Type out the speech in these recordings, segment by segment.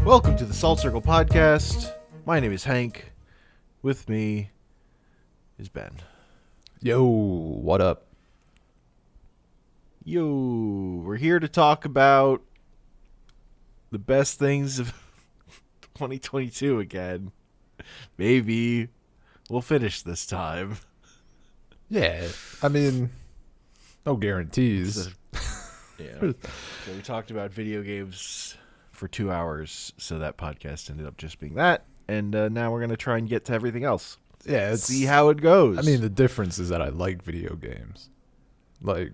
Welcome to the Salt Circle Podcast. My name is Hank. With me is Ben. Yo, what up? Yo, we're here to talk about the best things of 2022 again. Maybe we'll finish this time. Yeah, I mean, no guarantees. Yeah. So we talked about video games for 2 hours, so that podcast ended up just being that. And now we're going to try and get to everything else. Yeah, See how it goes. I mean, the difference is that I like video games. Like,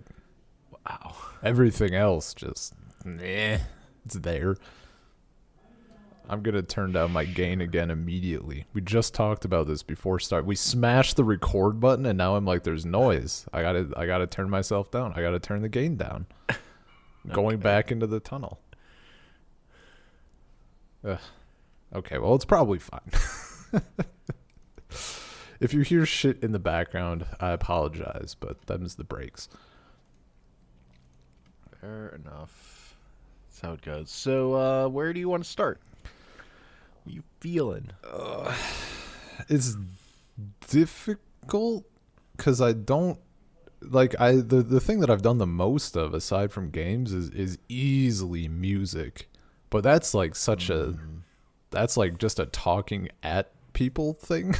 wow. Everything else just, it's there. I'm going to turn down my gain again immediately. We just talked about this before start. We smashed the record button, and now I'm like, there's noise. I gotta turn myself down. I got to turn the gain down. Going back into the tunnel. Okay, well, it's probably fine. If you hear shit in the background, I apologize, but them's the breaks. Fair enough. That's how it goes. So, where do you want to start? What are you feeling? It's difficult because I don't like the thing that I've done the most of aside from games is easily music, but that's like that's like just a talking at people thing.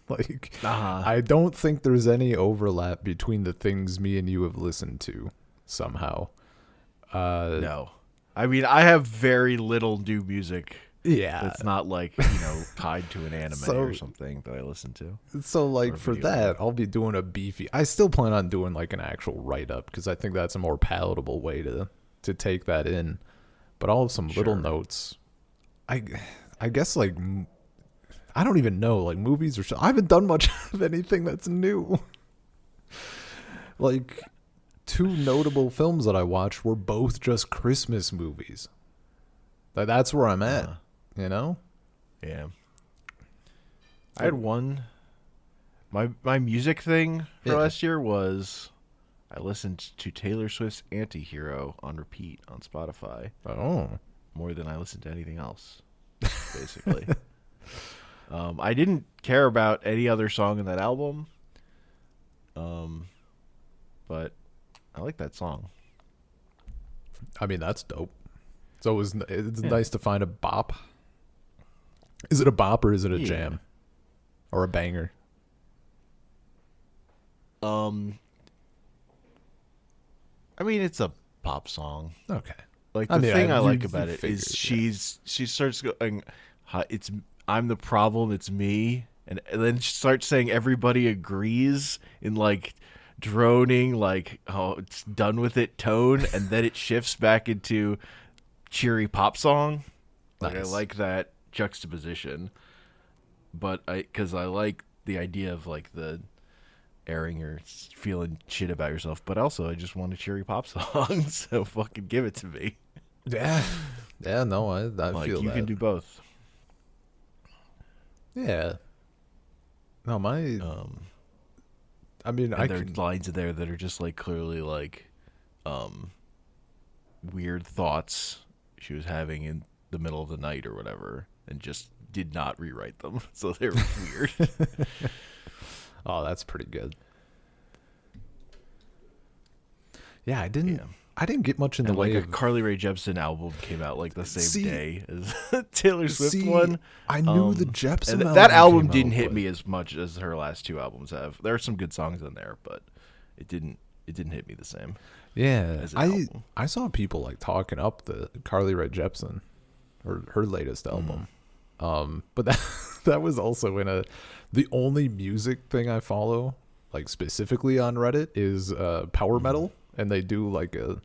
Like, I don't think there's any overlap between the things me and you have listened to somehow. No. I mean, I have very little new music. Yeah. That's not like, tied to an anime or something that I listen to. So, like, for that, I'll be doing a beefy... I still plan on doing, like, an actual write-up because I think that's a more palatable way to take that in. But I'll have some little notes. I guess, like... I don't even know, like, movies or I haven't done much of anything that's new. Like, two notable films that I watched were both just Christmas movies. Like, that's where I'm at, you know? Yeah. I had one. My music thing for last year was I listened to Taylor Swift's Anti-Hero on repeat on Spotify. Oh. More than I listened to anything else, basically. I didn't care about any other song in that album, but I like that song. I mean, that's dope. So it's nice to find a bop. Is it a bop or is it a jam? Or a banger? I mean, it's a pop song. Okay. Like, the thing I like about it is she starts going, I'm the problem, it's me. And then she starts saying everybody agrees in, like, droning, like, oh, it's done with it tone. And then it shifts back into cheery pop song. Like, nice. I like that juxtaposition. But because I like the idea of, like, the airing or feeling shit about yourself. But also, I just want a cheery pop song. So fucking give it to me. Yeah. Yeah, no, I like, feel you that. can do both. Yeah. No, my... I mean, and there are lines in there that are just, like, clearly, like, weird thoughts she was having in the middle of the night or whatever, and just did not rewrite them. So they were weird. Oh, that's pretty good. Yeah, I didn't get much in the way of... a Carly Rae Jepsen album came out, like, the same day as Taylor Swift one. I knew the Jepsen album. That album didn't hit me as much as her last two albums have. There are some good songs in there, but it didn't hit me the same. Yeah, I saw people, like, talking up the Carly Rae Jepsen, or her latest album. But that was also in the only music thing I follow, like, specifically on Reddit is power metal. And they do, like, a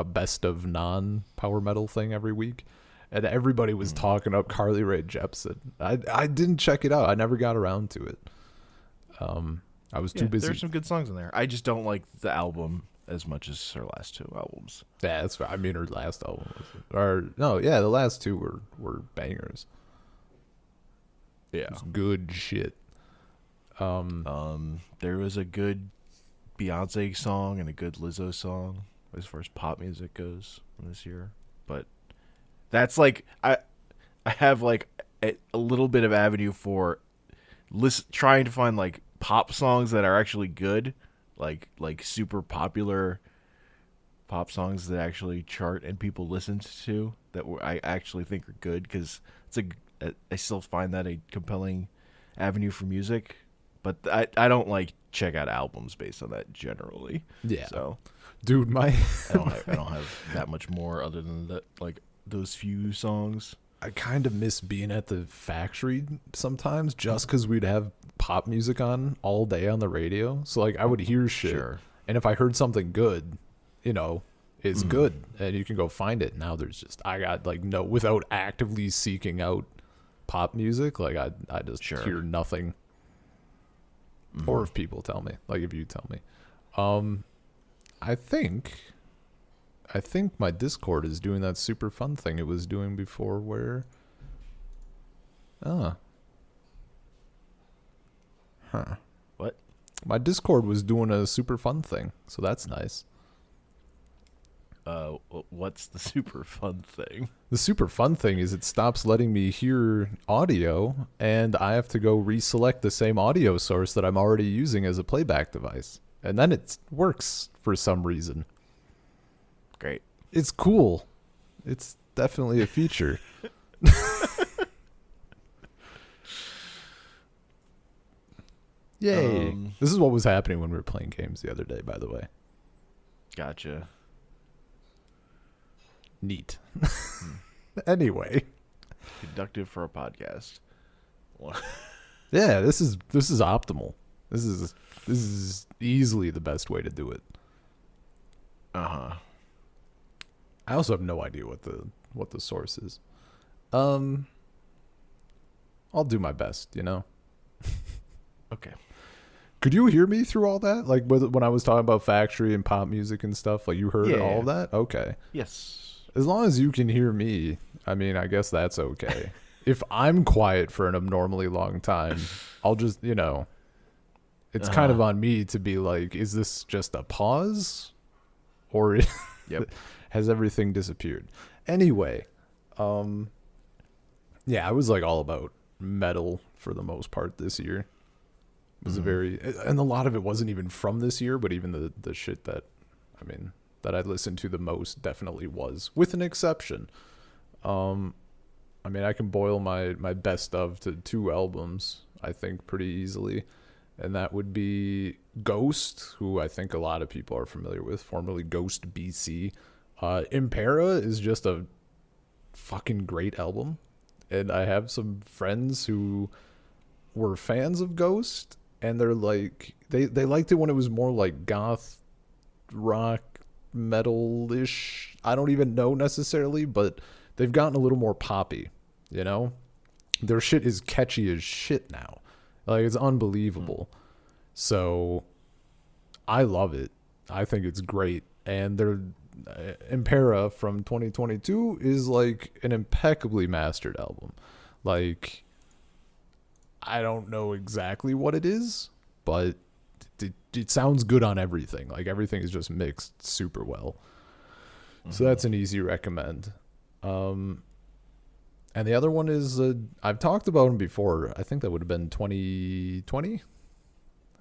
best of non-power metal thing every week. And everybody was talking up Carly Rae Jepsen. I didn't check it out. I never got around to it. I was too busy. There's some good songs in there. I just don't like the album as much as her last two albums. Yeah, that's right. I mean, her last album the last two were bangers. Yeah. It's good shit. There was a good Beyonce song and a good Lizzo song as far as pop music goes from this year, but That's like I have like a little bit of avenue for trying to find like pop songs that are actually good, like super popular pop songs that actually chart and people listen to that I actually think are good, because I still find that a compelling avenue for music, but I don't like check out albums based on that generally. Yeah. So, dude, I don't have that much more other than that, like those few songs. I kind of miss being at the factory sometimes, just because we'd have pop music on all day on the radio. So like I would hear shit, Sure. and if I heard something good, it's good, and you can go find it. Now there's just I got like no, without actively seeking out pop music, like I just hear nothing. Or if people tell me, like if you tell me, I think my Discord is doing that super fun thing it was doing before, where What? My Discord was doing a super fun thing, so that's nice. What's the super fun thing? The super fun thing is it stops letting me hear audio, and I have to go reselect the same audio source that I'm already using as a playback device. And then it works for some reason. Great. It's cool. It's definitely a feature. Yay. This is what was happening when we were playing games the other day, by the way. Gotcha. Neat. Anyway. Conductive for a podcast. Yeah, this is optimal. This is easily the best way to do it. Uh-huh. I also have no idea what the source is. I'll do my best, Okay. Could you hear me through all that? Like when I was talking about factory and pop music and stuff, like you heard all of that? Okay. Yes. As long as you can hear me, I mean, I guess that's okay. If I'm quiet for an abnormally long time, I'll just, it's kind of on me to be like, is this just a pause? Or has everything disappeared? Anyway, yeah, I was like all about metal for the most part this year. It was and a lot of it wasn't even from this year, but even the shit that I listened to the most definitely was, with an exception. I can boil my best of to 2 albums, I think, pretty easily. And that would be Ghost, who I think a lot of people are familiar with, formerly Ghost BC. Impera is just a fucking great album. And I have some friends who were fans of Ghost, and they're like, they liked it when it was more like goth rock, metal-ish. I don't even know necessarily, but they've gotten a little more poppy, Their shit is catchy as shit now. Like, it's unbelievable. So I love it. I think it's great. And their Impera from 2022 is like an impeccably mastered album. Like, I don't know exactly what it is, but it sounds good on everything. Like, everything is just mixed super well. So that's an easy recommend. And the other one is, I've talked about him before. I think that would have been 2020.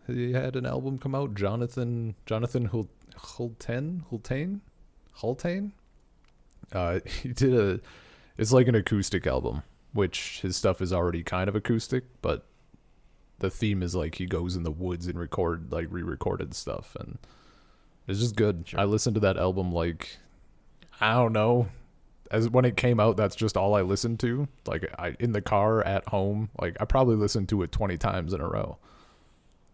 He had an album come out, Jonathan Hultane. He did it's like an acoustic album, which his stuff is already kind of acoustic, but the theme is like he goes in the woods and re-recorded stuff, and it's just good. Sure. I listened to that album like, I don't know, as when it came out, that's just all I listened to. Like, in the car, at home, like I probably listened to it 20 times in a row.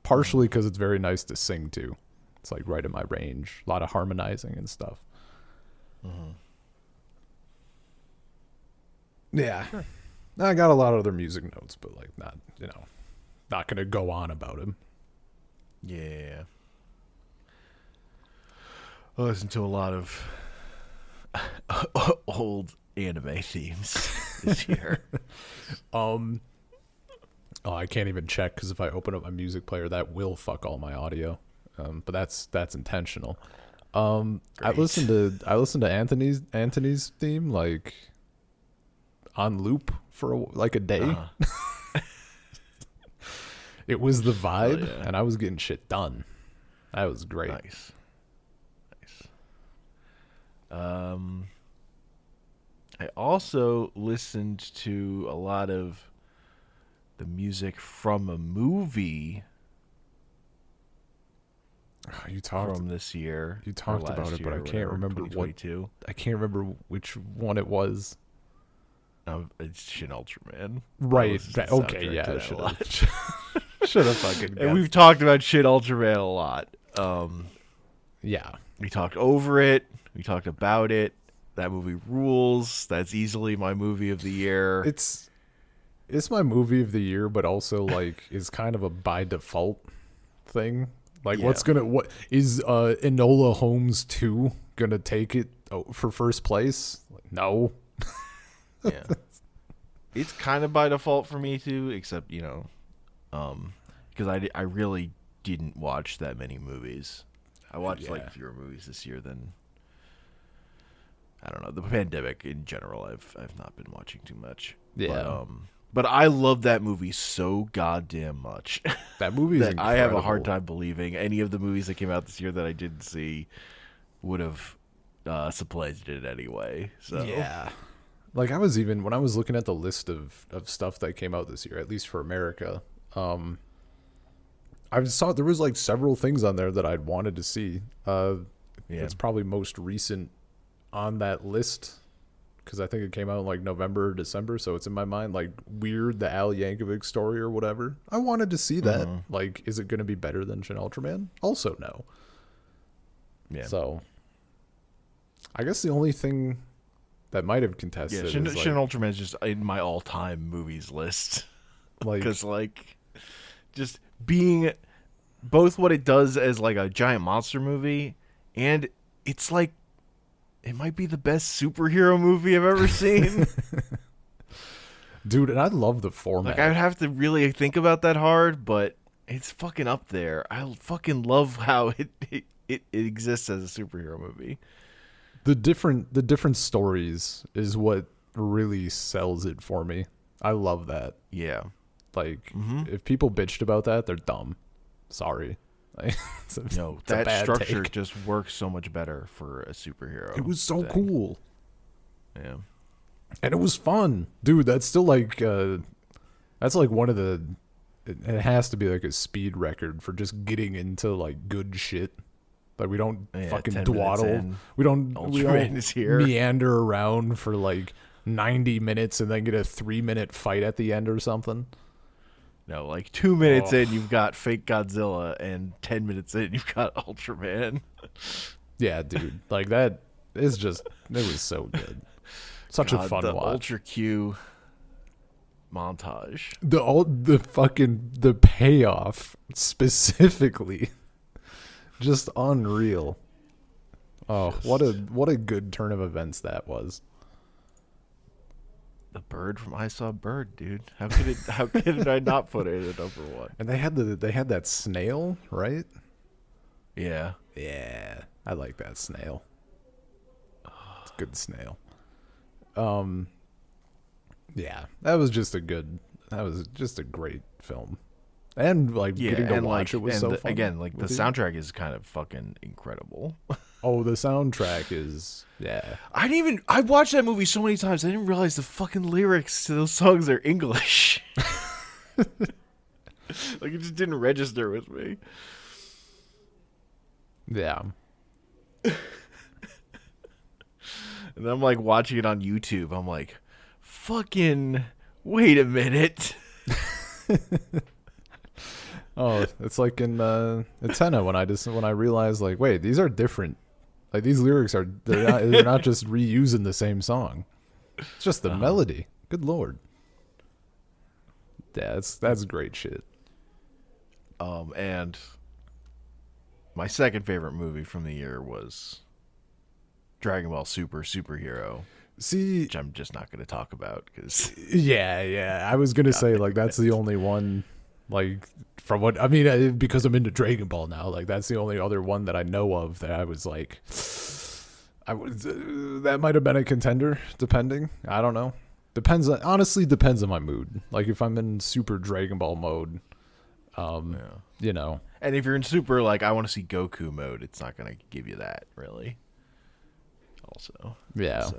Partially because it's very nice to sing to. It's like right in my range. A lot of harmonizing and stuff. Yeah. Sure. I got a lot of other music notes, but like not gonna go on about him. Yeah. I listen to a lot of old anime themes this year. Oh, I can't even check because if I open up my music player, that will fuck all my audio. But that's intentional. I listened to Anthony's theme like on loop for like a day. Uh-huh. It was the vibe, yeah. and I was getting shit done. That was great. Nice. I also listened to a lot of the music from a movie from this year. You talked about it, but I can't remember what. I can't remember which one it was. It's Shin Ultraman. Right. Okay. Yeah. Should have fucking. And we've talked about Shin Ultraman a lot. Yeah. We talked over it. We talked about it. That movie rules. That's easily my movie of the year. It's my movie of the year, but also like is kind of a by default thing. Like, what is Enola Holmes 2 gonna take it for first place? Like, no. Yeah, it's kind of by default for me too. Except because I really didn't watch that many movies. I watched like fewer movies this year than I don't know. The pandemic in general, I've not been watching too much. Yeah. But I love that movie so goddamn much. That movie is incredible. I have a hard time believing any of the movies that came out this year that I didn't see would have supplanted it anyway. So yeah. Like when I was looking at the list of stuff that came out this year, at least for America, I saw there was like several things on there that I'd wanted to see. It's probably most recent on that list because I think it came out in like November or December, so it's in my mind like Weird, the Al Yankovic story or whatever. I wanted to see that. Like, is it going to be better than Shin Ultraman? Also, no. Yeah. So, I guess the only thing that might have contested is Shin Ultraman is just in my all-time movies list. Because just being both what it does as like a giant monster movie, and it's like it might be the best superhero movie I've ever seen. Dude, and I love the format. Like, I would have to really think about that hard, but it's fucking up there. I fucking love how it exists as a superhero movie. The different stories is what really sells it for me. I love that. Yeah. Like, if people bitched about that, they're dumb. Sorry. That structure just works so much better for a superhero. It was so cool. Yeah. And it was fun. Dude, that's still like that's like one of the it has to be like a speed record for just getting into like good shit. Like, we don't fucking dawdle. We don't meander around for like 90 minutes and then get a 3-minute fight at the end or something. No, like 2 minutes in, you've got fake Godzilla, and 10 minutes in, you've got Ultraman. Yeah, dude. Like, that is just, it was so good. Such a fun watch. The Ultra Q montage. The payoff specifically. Just unreal. Oh, what a good turn of events that was. The bird from I Saw Bird, dude. How could I not put it at number one? And they had that snail, right? Yeah. Yeah. I like that snail. It's a good snail. Yeah. That was just a great film. And like getting to watch it was so fun. Again, like the soundtrack is kind of fucking incredible. Oh, the soundtrack is I watched that movie so many times I didn't realize the fucking lyrics to those songs are English. Like, it just didn't register with me. Yeah. And I'm like watching it on YouTube. I'm like, fucking wait a minute. Oh, it's like in Antenna when I realized, like, wait, these are different. Like, these lyrics they're not just reusing the same song. It's just the melody. Good lord. Yeah, that's great shit. And my second favorite movie from the year was Dragon Ball Superhero. See, which I'm just not going to talk about because I was gonna say, like, that's the only one. Like, from what I mean, because I'm into Dragon Ball now, like, that's the only other one that I know of that I was like, that might have been a contender, depending. I don't know. Honestly, depends on my mood. Like if I'm in super Dragon Ball mode, you know. And if you're in super, like, I want to see Goku mode, it's not going to give you that, really. Also. Yeah.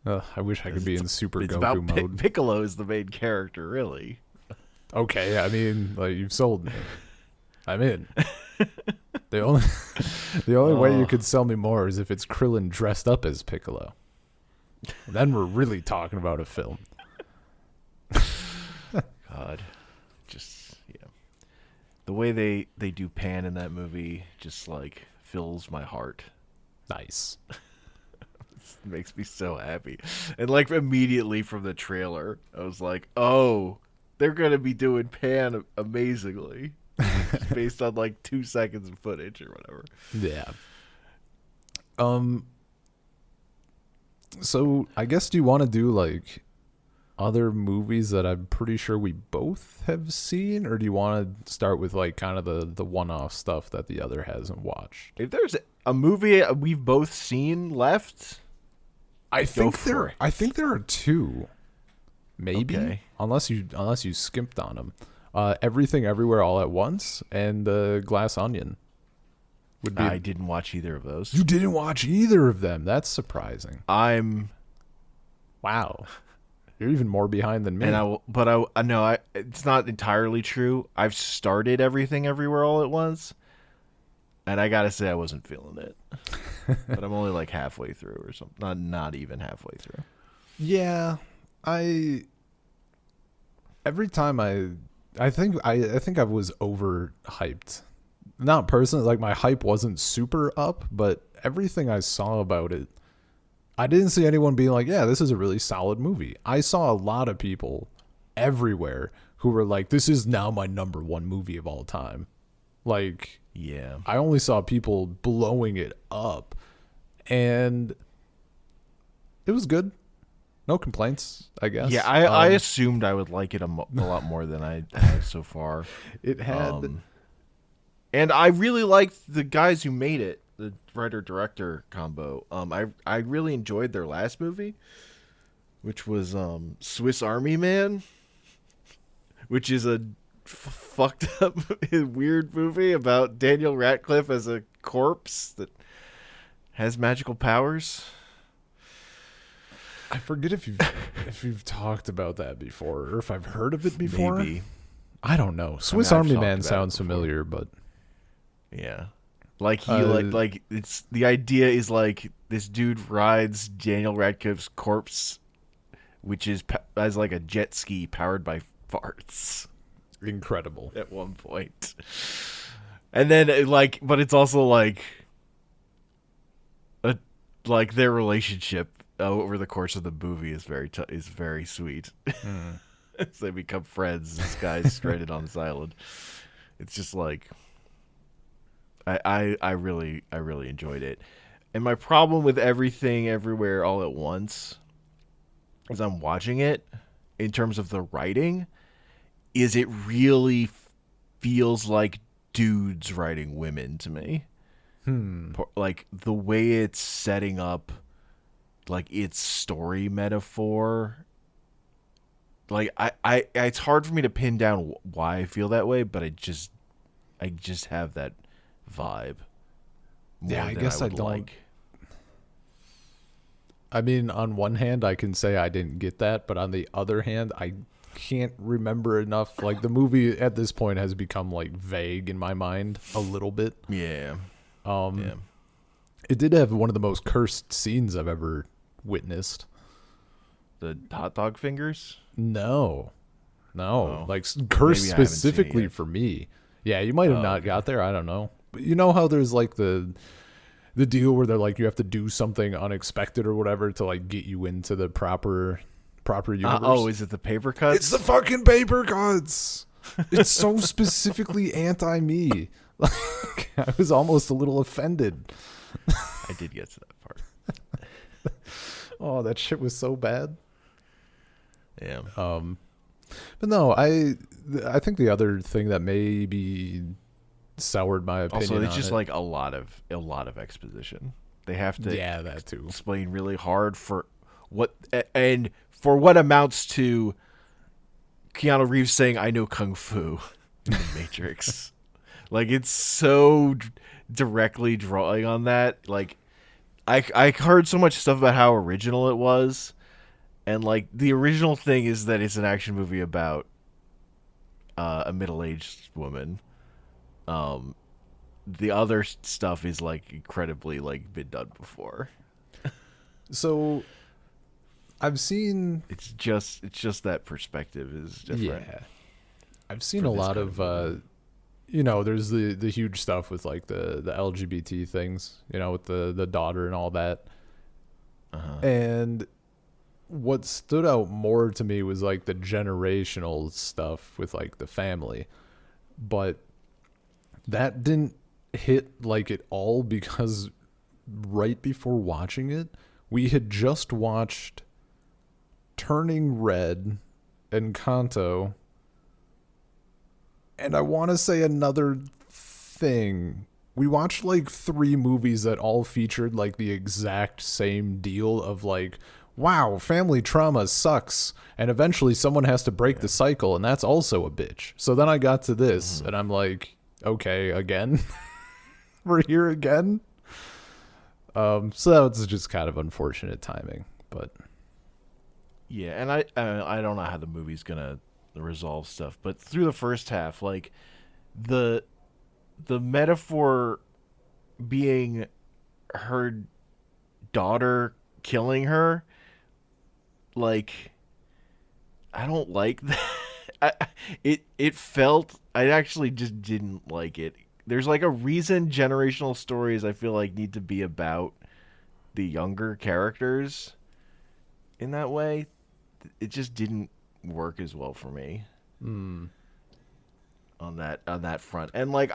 I wish I could be in super it's Goku about mode. Piccolo is the main character, really. Okay, I mean, like, you've sold me. I'm in. The only way you could sell me more is if it's Krillin dressed up as Piccolo. Then we're really talking about a film. God. Just, yeah. The way they do Pan in that movie just, like, fills my heart. Nice. It makes me so happy. And, like, immediately from the trailer, I was like, oh, they're going to be doing Pan amazingly. Just based on, like, 2 seconds of footage or whatever. Yeah. So, I guess, do you want to do, like, other movies that I'm pretty sure we both have seen, or do you want to start with like kind of the one-off stuff that the other hasn't watched? If there's a movie we've both seen left, I think there are two, maybe, okay. unless you skimped on them. Everything Everywhere All at Once and Glass Onion. I didn't watch either of those. You didn't watch either of them? That's surprising. Wow. You're even more behind than me. And it's not entirely true. I've started Everything Everywhere All at Once, and I gotta say I wasn't feeling it. But I'm only like halfway through or something. Not even halfway through. Yeah, every time I think I was overhyped. Not personally, like my hype wasn't super up, but everything I saw about it, I didn't see anyone being like, yeah, this is a really solid movie. I saw a lot of people everywhere who were like, this is now my number one movie of all time. Like, yeah, I only saw people blowing it up, and it was good. No complaints, I guess. Yeah, I assumed I would like it a lot more than I have so far. It had... and I really liked the guys who made it. The writer-director combo. I really enjoyed their last movie, which was Swiss Army Man, which is a fucked up, weird movie about Daniel Radcliffe as a corpse that has magical powers. I forget if you've talked about that before, or if I've heard of it before. Maybe. I don't know. Swiss Army Man sounds familiar, but yeah. Like he like it's the idea is like this dude rides Daniel Radcliffe's corpse, which is as like a jet ski powered by farts. Incredible. At one point, and then but it's also like their relationship over the course of the movie is very sweet. As they become friends, this guy's stranded on this island. It's just like. I really enjoyed it. And my problem with Everything Everywhere All at Once as I'm watching it in terms of the writing is it really feels like dudes writing women to me. Like the way it's setting up like its story metaphor. Like I it's hard for me to pin down why I feel that way, but I just have that vibe. Yeah, I guess I don't. I mean, on one hand, I can say I didn't get that, but on the other hand, I can't remember enough. Like the movie at this point has become like vague in my mind a little bit. Yeah. Yeah. It did have one of the most cursed scenes I've ever witnessed. The hot dog fingers? No. Like cursed specifically for me. Yeah, you might have not got there. I don't know. But you know how there's like the deal where they're like you have to do something unexpected or whatever to like get you into the proper universe. Is it the paper cuts? It's the fucking paper cuts. It's so specifically anti-me. Like I was almost a little offended. I did get to that part. Oh, that shit was so bad. Yeah. But no, I think the other thing that maybe soured my opinion. Also, it's just like a lot of exposition. They have to that too. explain really hard for what amounts to Keanu Reeves saying, "I know kung fu" in the Matrix. Like, it's so directly drawing on that. Like, I heard so much stuff about how original it was, and like the original thing is that it's an action movie about a middle-aged woman. The other stuff is like incredibly like been done before. So I've seen it's just that perspective is different. Yeah. I've seen a lot of there's the huge stuff with like the LGBT things, with the daughter and all that. And what stood out more to me was like the generational stuff with like the family. But that didn't hit like it all because right before watching it, we had just watched Turning Red and Kanto, and I want to say another thing. We watched like 3 movies that all featured like the exact same deal of like, wow, family trauma sucks, and eventually someone has to break the cycle, and that's also a bitch. So then I got to this, and I'm like, okay, again? We're here again? So that was just kind of unfortunate timing, but... Yeah, and I don't know how the movie's gonna resolve stuff, but through the first half, like, the metaphor being her daughter killing her, like, I don't like that. It felt, I actually just didn't like it. There's like a reason generational stories I feel like need to be about the younger characters in that way. It just didn't work as well for me on that front. And like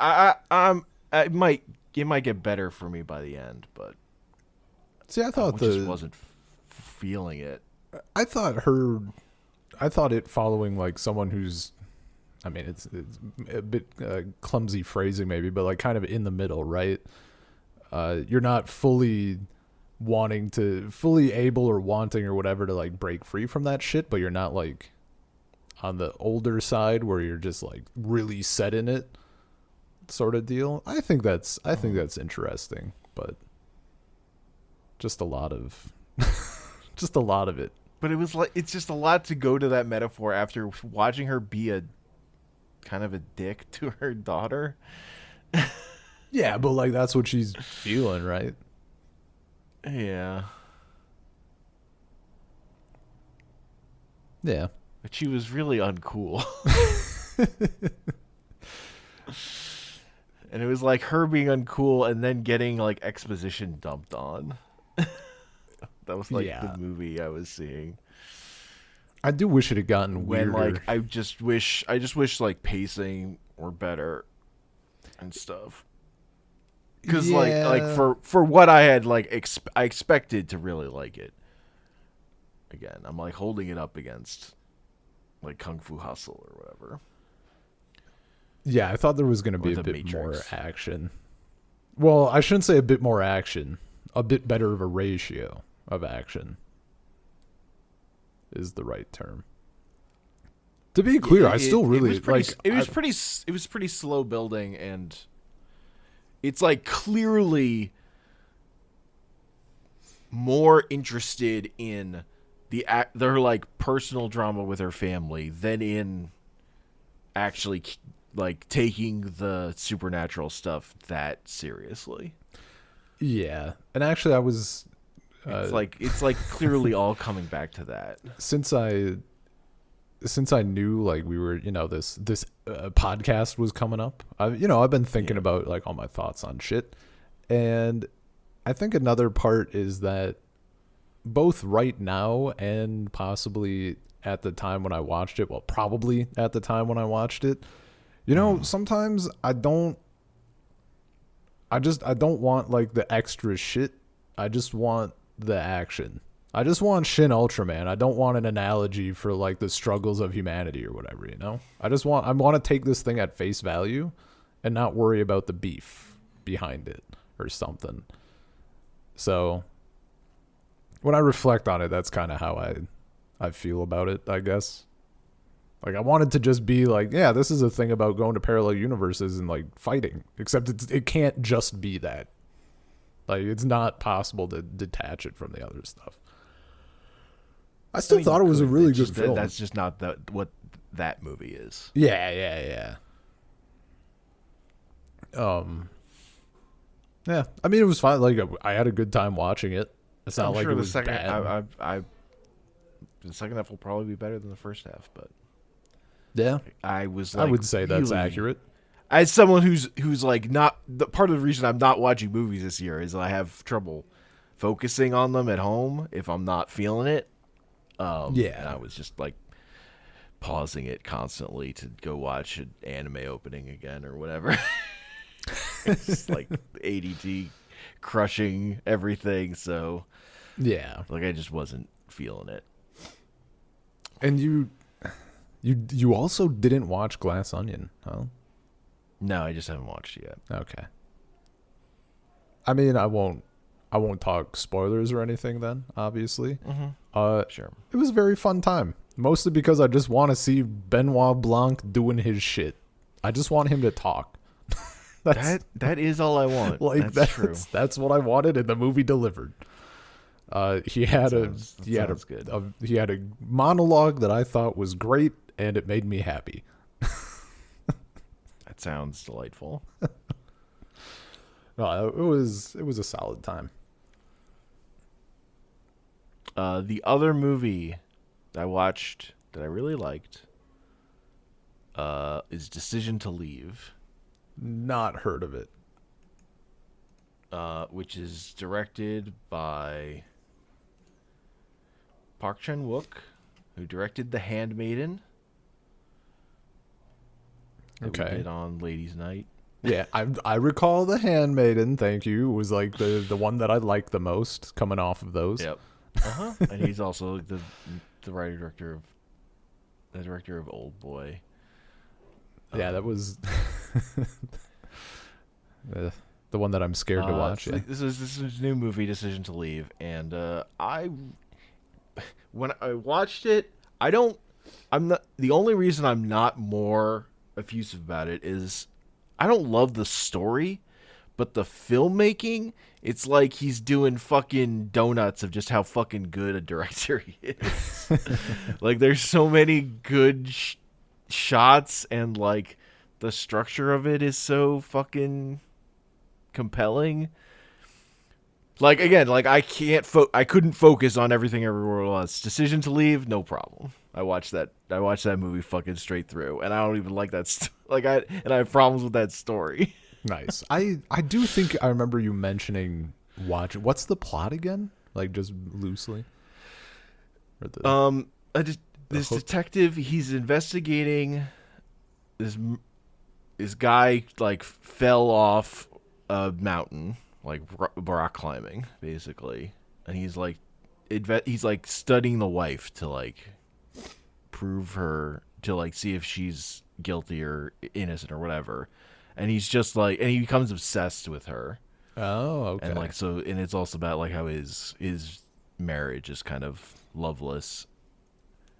it might get better for me by the end, but see, I thought just wasn't feeling it. I thought it following like someone who's, I mean, it's a bit clumsy phrasing maybe, but like kind of in the middle, right? You're not fully able or wanting or whatever to like break free from that shit, but you're not like on the older side where you're just like really set in it sort of deal. I think that's interesting, but just a lot of it. But it was like, it's just a lot to go to that metaphor after watching her be a kind of a dick to her daughter. Yeah, but like that's what she's feeling, right? Yeah. Yeah. But she was really uncool. And it was like her being uncool and then getting like exposition dumped on. That was like the movie I was seeing. I do wish it had gotten weirder. When like I just wish like pacing were better and stuff. Because like for what I had like I expected to really like it. Again, I'm like holding it up against like Kung Fu Hustle or whatever. Yeah, I thought there was going to be a bit more action. Well, I shouldn't say a bit more action. A bit better of a ratio of action is the right term. To be clear, I still really like. It was pretty slow building, and it's like clearly more interested in their like personal drama with her family than in actually like taking the supernatural stuff that seriously. Yeah, and actually, I was. It's like clearly all coming back to that. Since I knew like we were, this podcast was coming up. I've been thinking about like all my thoughts on shit, and I think another part is that both right now and possibly at the time when I watched it, well, probably at the time when I watched it, sometimes I don't want like the extra shit. I just want the action. I just want Shin Ultraman. I don't want an analogy for like the struggles of humanity or whatever, I want to take this thing at face value and not worry about the beef behind it or something. So when I reflect on it, that's kind of how I feel about it, I guess. Like, I wanted to just be like, yeah, this is a thing about going to parallel universes and, like, fighting. Except it can't just be that. Like, it's not possible to detach it from the other stuff. I still thought it was a really good film. That's just not what that movie is. Yeah. Yeah, I mean, it was fine. Like, I had a good time watching it. It's not like it was bad. The second half will probably be better than the first half, but yeah, I would say that's accurate. As someone who's like not the part of the reason I'm not watching movies this year is I have trouble focusing on them at home if I'm not feeling it. And I was just like pausing it constantly to go watch an anime opening again or whatever. It's like ADD crushing everything, so yeah, like I just wasn't feeling it. And you also didn't watch Glass Onion, huh? No, I just haven't watched it yet. Okay. I mean, I won't talk spoilers or anything then, obviously. Mm-hmm. Sure. It was a very fun time. Mostly because I just want to see Benoit Blanc doing his shit. I just want him to talk. That is all I want. Like, that's true. That's what I wanted, and the movie delivered. He had a monologue that I thought was great, and it made me happy. That sounds delightful. No, it was a solid time. The other movie I watched that I really liked is Decision to Leave. Not heard of it. Which is directed by Park Chan-wook, who directed The Handmaiden. That we did on Ladies' Night. Yeah, I recall The Handmaiden. Thank you. It was like the one that I liked the most coming off of those. Yep. And he's also the director of Old Boy. Yeah, that was the one that I'm scared to watch. So this is his new movie, Decision to Leave, and when I watched it, the only reason I'm not more effusive about it is I don't love the story, but the filmmaking, it's like he's doing fucking donuts of just how fucking good a director he is. Like, there's so many good shots, and like the structure of it is so fucking compelling. Like, again, like I couldn't focus on Everything Everywhere All at Once. Decision to Leave, no problem. I watched that movie fucking straight through, and I don't even like that. I have problems with that story. Nice. I do think I remember you mentioning watching. What's the plot again? Like, just loosely. This detective, he's investigating this guy, like, fell off a mountain, like rock climbing, basically, and he's like studying the wife to like prove her, to like see if she's guilty or innocent or whatever, and he's just like, and he becomes obsessed with her. Oh, okay. And like, so, and it's also about like how his marriage is kind of loveless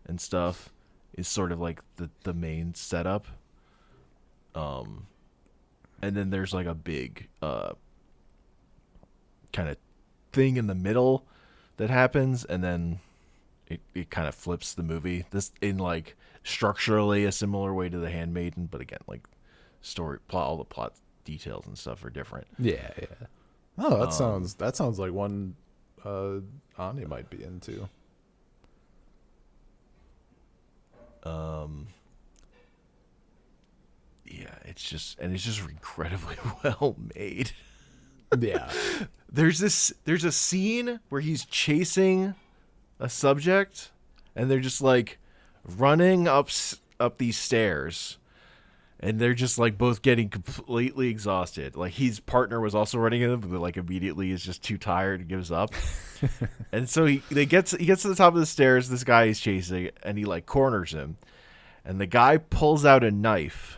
and stuff, is sort of like the main setup. And then there's like a big kind of thing in the middle that happens, and then it kind of flips the movie. This in like structurally a similar way to The Handmaiden, but again, like story plot, all the plot details and stuff are different. Yeah. Oh, that sounds like one Anya might be into. Yeah, it's just incredibly well made. Yeah. There's a scene where he's chasing a subject, and they're just like running up these stairs, and they're just like both getting completely exhausted. Like, his partner was also running in, but like immediately is just too tired and gives up. And so he gets to the top of the stairs. This guy he's chasing, and he like corners him, and the guy pulls out a knife,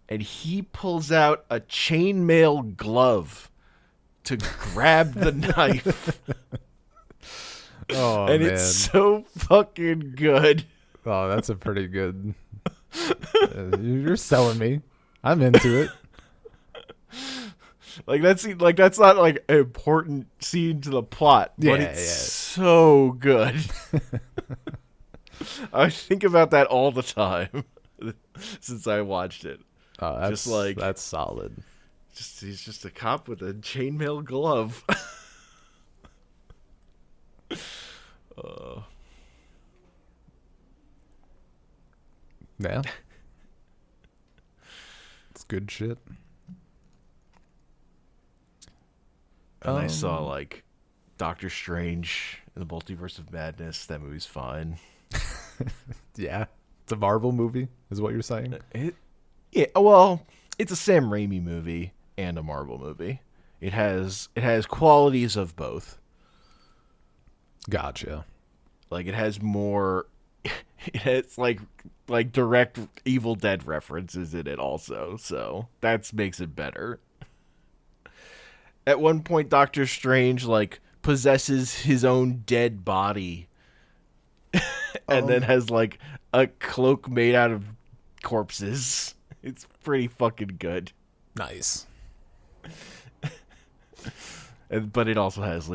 and he pulls out a chainmail glove to grab the knife. Oh, and man. it's so fucking good. Oh, that's a pretty good. You're selling me. I'm into it. That's not like an important scene to the plot, but it's so good. I think about that all the time since I watched it. Oh, that's solid. He's just a cop with a chainmail glove. Yeah. It's good shit. And I saw like Doctor Strange in the Multiverse of Madness. That movie's fine. Yeah. It's a Marvel movie, is what you're saying? Well, it's a Sam Raimi movie and a Marvel movie. It has qualities of both. Gotcha. Like it has more. It's like direct Evil Dead references in it also, so that makes it better. At one point, Doctor Strange like possesses his own dead body, and then has like a cloak made out of corpses. It's pretty fucking good. Nice. But it also has,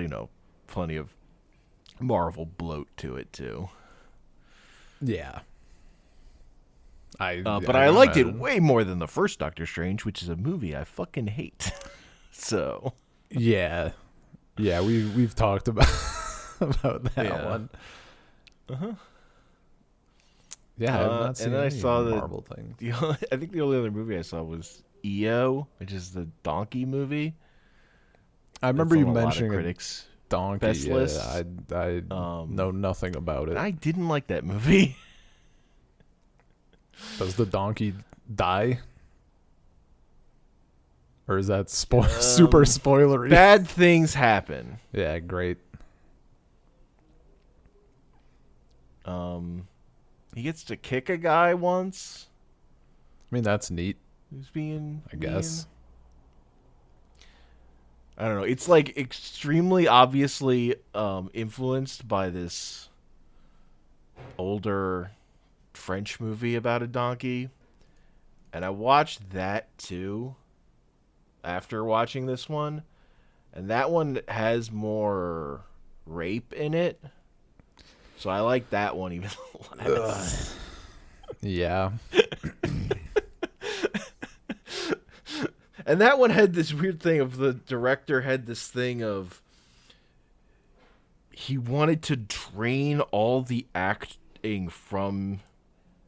plenty of Marvel bloat to it too. Yeah. But I liked it way more than the first Doctor Strange, which is a movie I fucking hate. So. Yeah. Yeah, we've talked about that one. Uh-huh. Yeah, I've not seen any Marvel things. I think the only other movie I saw was EO, which is the donkey movie. I remember you mentioning critics' donkey. best list. I know nothing about it. I didn't like that movie. Does the donkey die? Or is that super spoilery? Bad things happen. Yeah, great. He gets to kick a guy once. I mean, that's neat. Who's being I guess. I don't know. It's like extremely obviously influenced by this older French movie about a donkey. And I watched that too after watching this one. And that one has more rape in it. So I like that one even less. Yeah. And that one had this weird thing of the director had this thing of he wanted to drain all the acting from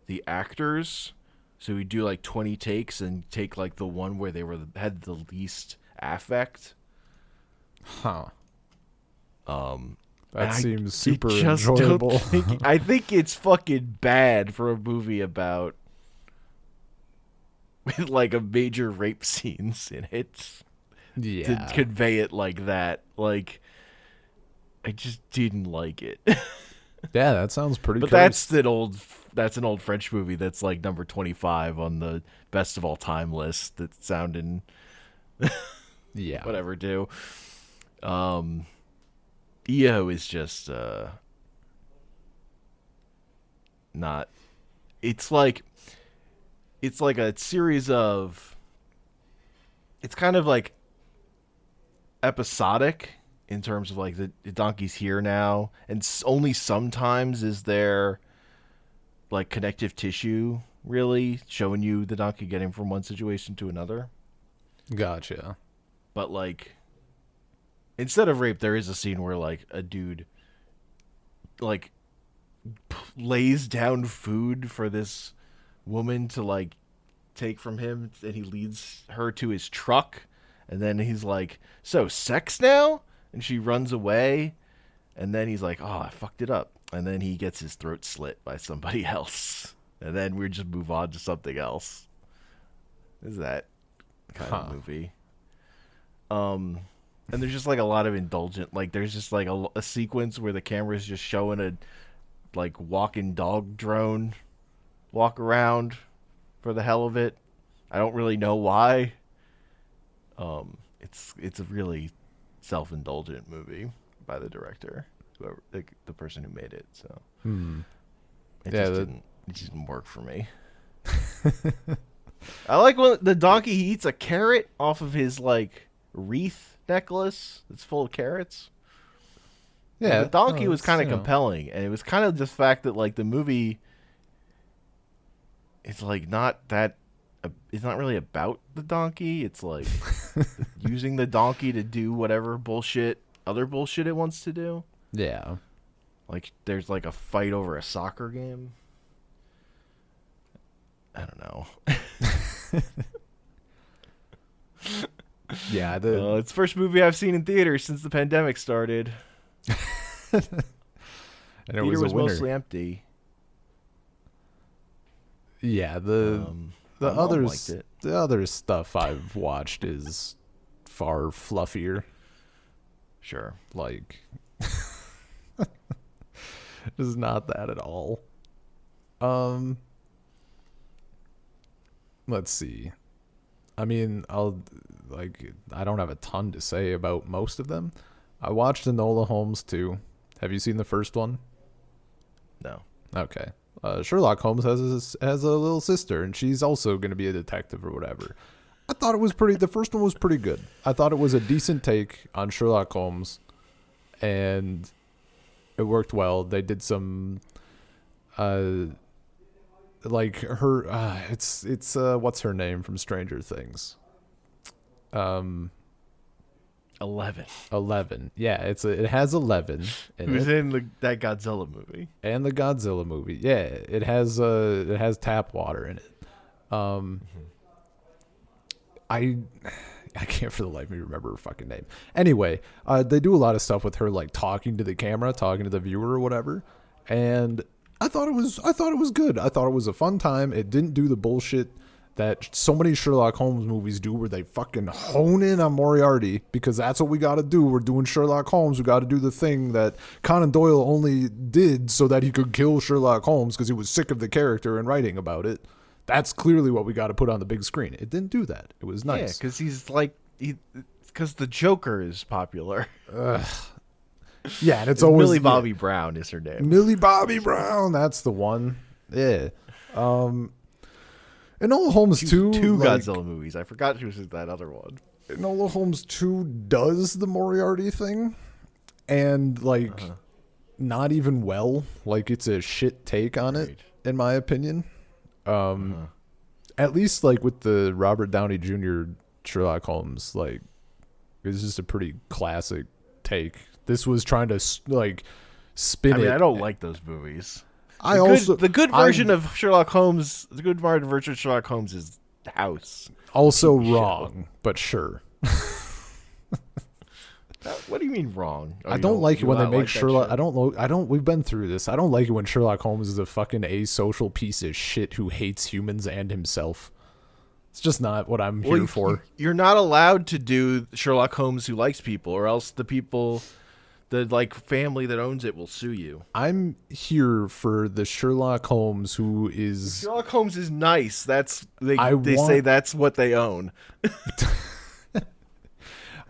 the actors. So he'd do like 20 takes and take like the one where they had the least affect. Huh. That seems super just enjoyable. I think it's fucking bad for a movie about with like a major rape scenes in it. Yeah. To convey it like that. Like I just didn't like it. Yeah, that sounds pretty But cursed. that's an old French movie that's like number 25 on the best of all time list. That's sounding yeah. whatever do. EO is just not it's like a series of it's kind of like episodic in terms of like the donkey's here now and only sometimes is there like connective tissue really showing you the donkey getting from one situation to another. Gotcha. But like instead of rape, there is a scene where like a dude like lays down food for this woman to like take from him, and he leads her to his truck, and then he's like, "So sex now?" And she runs away, and then he's like, "Oh, I fucked it up," and then he gets his throat slit by somebody else, and then we just move on to something else. Is that kind of movie? And there's just like a lot of indulgent, like there's just like a sequence where the camera is just showing a like walking dog drone walk around for the hell of it. I don't really know why. It's a really self-indulgent movie by the director, whoever the person who made it. So it just didn't work for me. I like when the donkey he eats a carrot off of his like wreath necklace that's full of carrots. Yeah, the donkey was kind of compelling, and it was kind of just the fact that like the movie is like not that. It's not really about the donkey. It's like using the donkey to do whatever other bullshit it wants to do. Yeah. Like there's like a fight over a soccer game. I don't know. Yeah, it's the first movie I've seen in theaters since the pandemic started. And it was mostly empty. Yeah, the other stuff I've watched is far fluffier. Sure. Like it's not that at all. Let's see. I mean, I don't have a ton to say about most of them. I watched Enola Holmes 2. Have you seen the first one? No. Okay. Sherlock Holmes has a little sister, and she's also going to be a detective or whatever. I thought it was the first one was pretty good. I thought it was a decent take on Sherlock Holmes, and it worked well. They did some, like her, it's what's her name from Stranger Things? 11. Yeah, it has 11. Who's in that Godzilla movie? And the Godzilla movie. Yeah, it has tap water in it. I can't for the life of me remember her fucking name. Anyway, they do a lot of stuff with her like talking to the camera, talking to the viewer or whatever. And I thought it was good. I thought it was a fun time. It didn't do the bullshit that so many Sherlock Holmes movies do where they fucking hone in on Moriarty because that's what we got to do. We're doing Sherlock Holmes. We got to do the thing that Conan Doyle only did so that he could kill Sherlock Holmes because he was sick of the character and writing about it. That's clearly what we got to put on the big screen. It didn't do that. It was nice. Yeah, because he's like, because the Joker is popular. Yeah, and it's always Millie Bobby Brown is her name. Millie Bobby Brown, that's the one. Yeah. Enola Holmes 2... Two Godzilla movies. I forgot she was in that other one. Enola Holmes 2 does the Moriarty thing. And, like, not even well. Like, it's a shit take on it, in my opinion. At least, like, with the Robert Downey Jr. Sherlock Holmes, like, it's just a pretty classic take. This was trying to, like, spin it. I mean, I don't like those movies. The good version of Sherlock Holmes is House. Also wrong, but sure. What do you mean wrong? I don't like it when they make Sherlock. I don't. We've been through this. I don't like it when Sherlock Holmes is a fucking asocial piece of shit who hates humans and himself. It's just not what I'm here for. You're not allowed to do Sherlock Holmes who likes people, or else the like family that owns it will sue you. I'm here for the Sherlock Holmes who is... Sherlock Holmes is nice. They say that's what they own.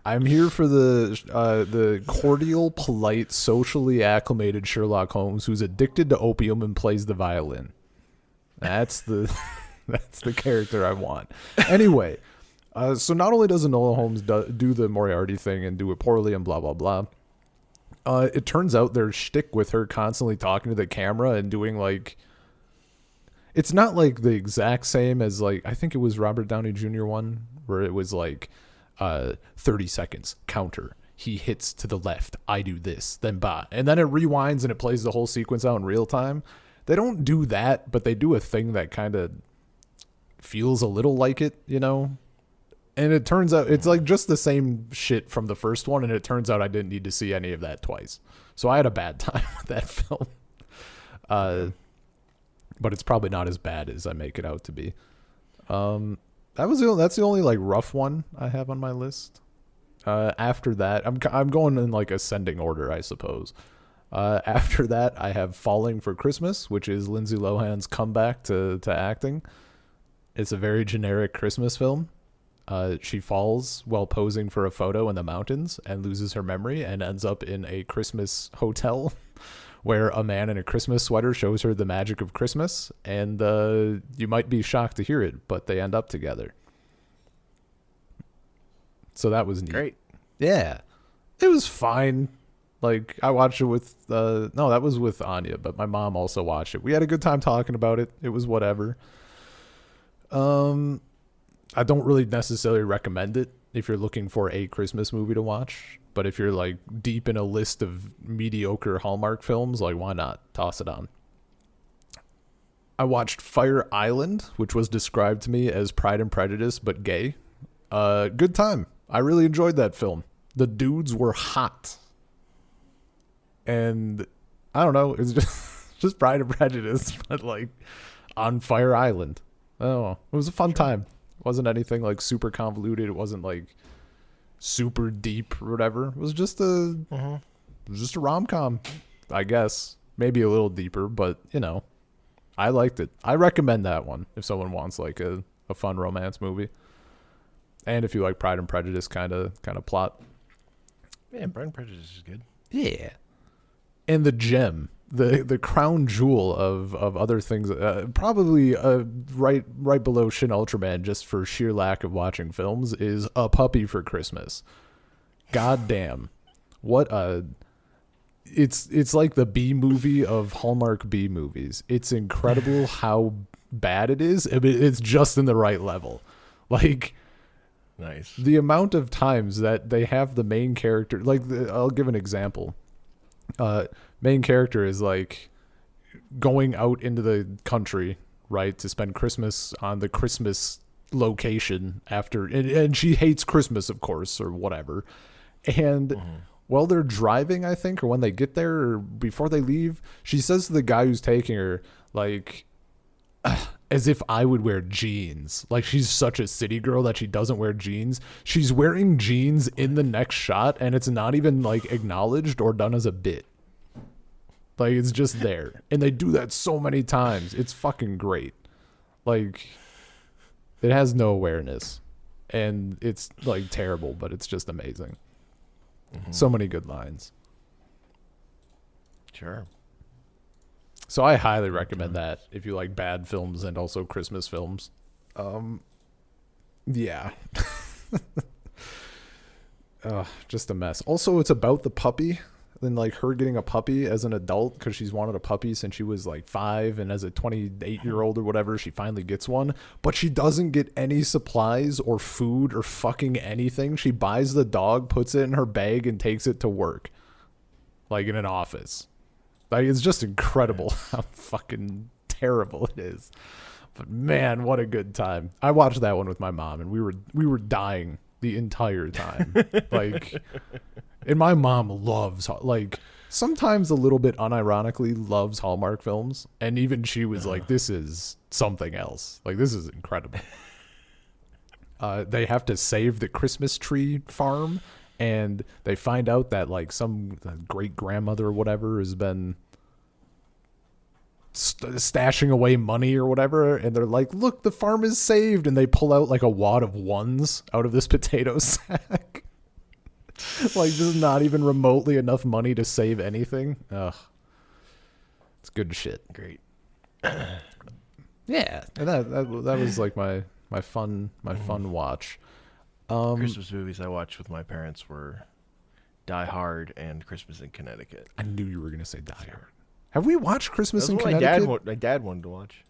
I'm here for the cordial, polite, socially acclimated Sherlock Holmes who's addicted to opium and plays the violin. That's the character I want. Anyway, so not only does Enola Holmes do the Moriarty thing and do it poorly and blah, blah, blah, it turns out their shtick with her constantly talking to the camera and doing like... It's not like the exact same as like... I think it was Robert Downey Jr. one where it was like 30 seconds, counter. He hits to the left. I do this, then bah. And then it rewinds and it plays the whole sequence out in real time. They don't do that, but they do a thing that kind of feels a little like it, you know? And it turns out it's like just the same shit from the first one, and it turns out I didn't need to see any of that twice. So I had a bad time with that film. But it's probably not as bad as I make it out to be. That's the only like rough one I have on my list. After that, I'm going in like ascending order, I suppose. After that, I have Falling for Christmas, which is Lindsay Lohan's comeback to acting. It's a very generic Christmas film. She falls while posing for a photo in the mountains and loses her memory and ends up in a Christmas hotel where a man in a Christmas sweater shows her the magic of Christmas. And you might be shocked to hear it, but they end up together. So that was neat. Great. Yeah. It was fine. Like, I watched it with, no, that was with Anya, but my mom also watched it. We had a good time talking about it. It was whatever. I don't really necessarily recommend it if you're looking for a Christmas movie to watch. But if you're, like, deep in a list of mediocre Hallmark films, like, why not? Toss it on. I watched Fire Island, which was described to me as Pride and Prejudice, but gay. Good time. I really enjoyed that film. The dudes were hot. And I don't know, it's just Pride and Prejudice, but like on Fire Island. Oh, it was a fun time. It wasn't anything like super convoluted. It wasn't like super deep or whatever. It was just a rom-com, I guess. Maybe a little deeper, but you know, I liked it. I recommend that one if someone wants like a fun romance movie. And if you like Pride and Prejudice kind of plot. Yeah, Pride and Prejudice is good. Yeah. And the gem, the crown jewel of other things, probably right below Shin Ultraman, just for sheer lack of watching films, is A Puppy for Christmas. God damn. What a... It's like the B movie of Hallmark B movies. It's incredible how bad it is. I mean, it's just in the right level. Like... Nice. The amount of times that they have the main character... Like, I'll give an example. Main character is like going out into the country, right, to spend Christmas on the Christmas location after, and she hates Christmas, of course, or whatever. And while they're driving, I think, or when they get there, or before they leave, she says to the guy who's taking her, like, as if I would wear jeans. Like, she's such a city girl that she doesn't wear jeans. She's wearing jeans in the next shot, and it's not even, like, acknowledged or done as a bit. Like, it's just there. And they do that so many times. It's fucking great. Like, it has no awareness. And it's, like, terrible, but it's just amazing. So many good lines. Sure. So I highly recommend that if you like bad films and also Christmas films. Yeah. Just a mess. Also, it's about the puppy. And like her getting a puppy as an adult because she's wanted a puppy since she was like 5, and as a 28-year-old or whatever, she finally gets one. But she doesn't get any supplies or food or fucking anything. She buys the dog, puts it in her bag, and takes it to work, like in an office. Like, it's just incredible how fucking terrible it is. But man, what a good time! I watched that one with my mom, and we were dying the entire time. Like. And my mom loves, like, sometimes a little bit unironically loves Hallmark films. And even she was like, this is something else. Like, this is incredible. They have to save the Christmas tree farm. And they find out that, like, some great-grandmother or whatever has been stashing away money or whatever. And they're like, look, the farm is saved. And they pull out, like, a wad of ones out of this potato sack. Like, just not even remotely enough money to save anything. Ugh. It's good shit. Great. Yeah. And that was like my fun watch. Christmas movies I watched with my parents were Die Hard and Christmas in Connecticut. I knew you were going to say Die Hard. Have we watched Christmas in Connecticut? My dad wanted to watch.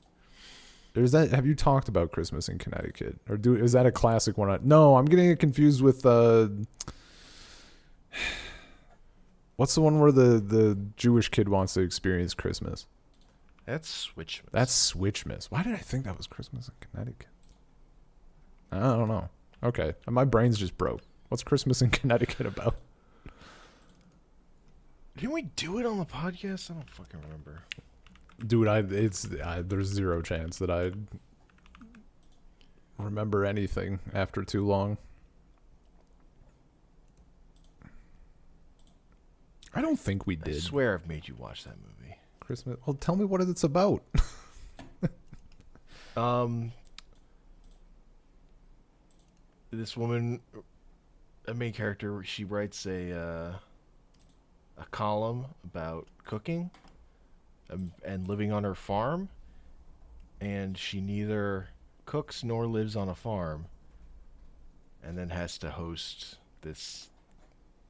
Have you talked about Christmas in Connecticut? Or is that a classic one? No, I'm getting it confused with what's the one where the Jewish kid wants to experience Christmas? That's Switchmas. That's Switchmas. Why did I think that was Christmas in Connecticut? I don't know. Okay. My brain's just broke. What's Christmas in Connecticut about? Didn't we do it on the podcast? I don't fucking remember. Dude, there's zero chance that I remember anything after too long. I don't think we did. I swear I've made you watch that movie. Christmas. Well, tell me what it's about. this woman, a main character, she writes a column about cooking and living on her farm, and she neither cooks nor lives on a farm, and then has to host this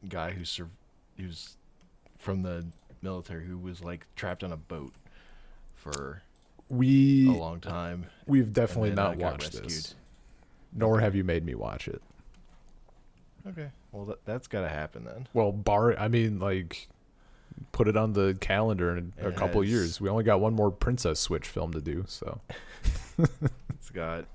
guy who's from the military who was like trapped on a boat for a long time. We've definitely not watched this, nor have you made me watch it. Okay, well that's got to happen then. Well, like, put it on the calendar in a couple years. We only got one more Princess Switch film to do, so. It's got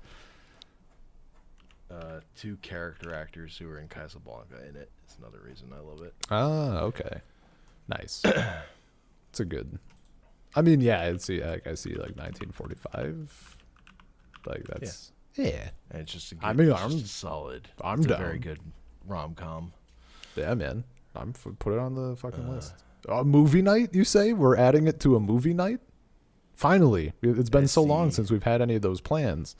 2 character actors who are in Casablanca in it. It's another reason I love it. Ah, okay. Nice. It's a good. I mean, yeah, I see like 1945. Like that's yeah. And it's just I'm solid. I'm it's down. A very good rom-com. Yeah, man. Put it on the fucking list. A movie night, you say? We're adding it to a movie night? Finally. It's been so long since we've had any of those plans.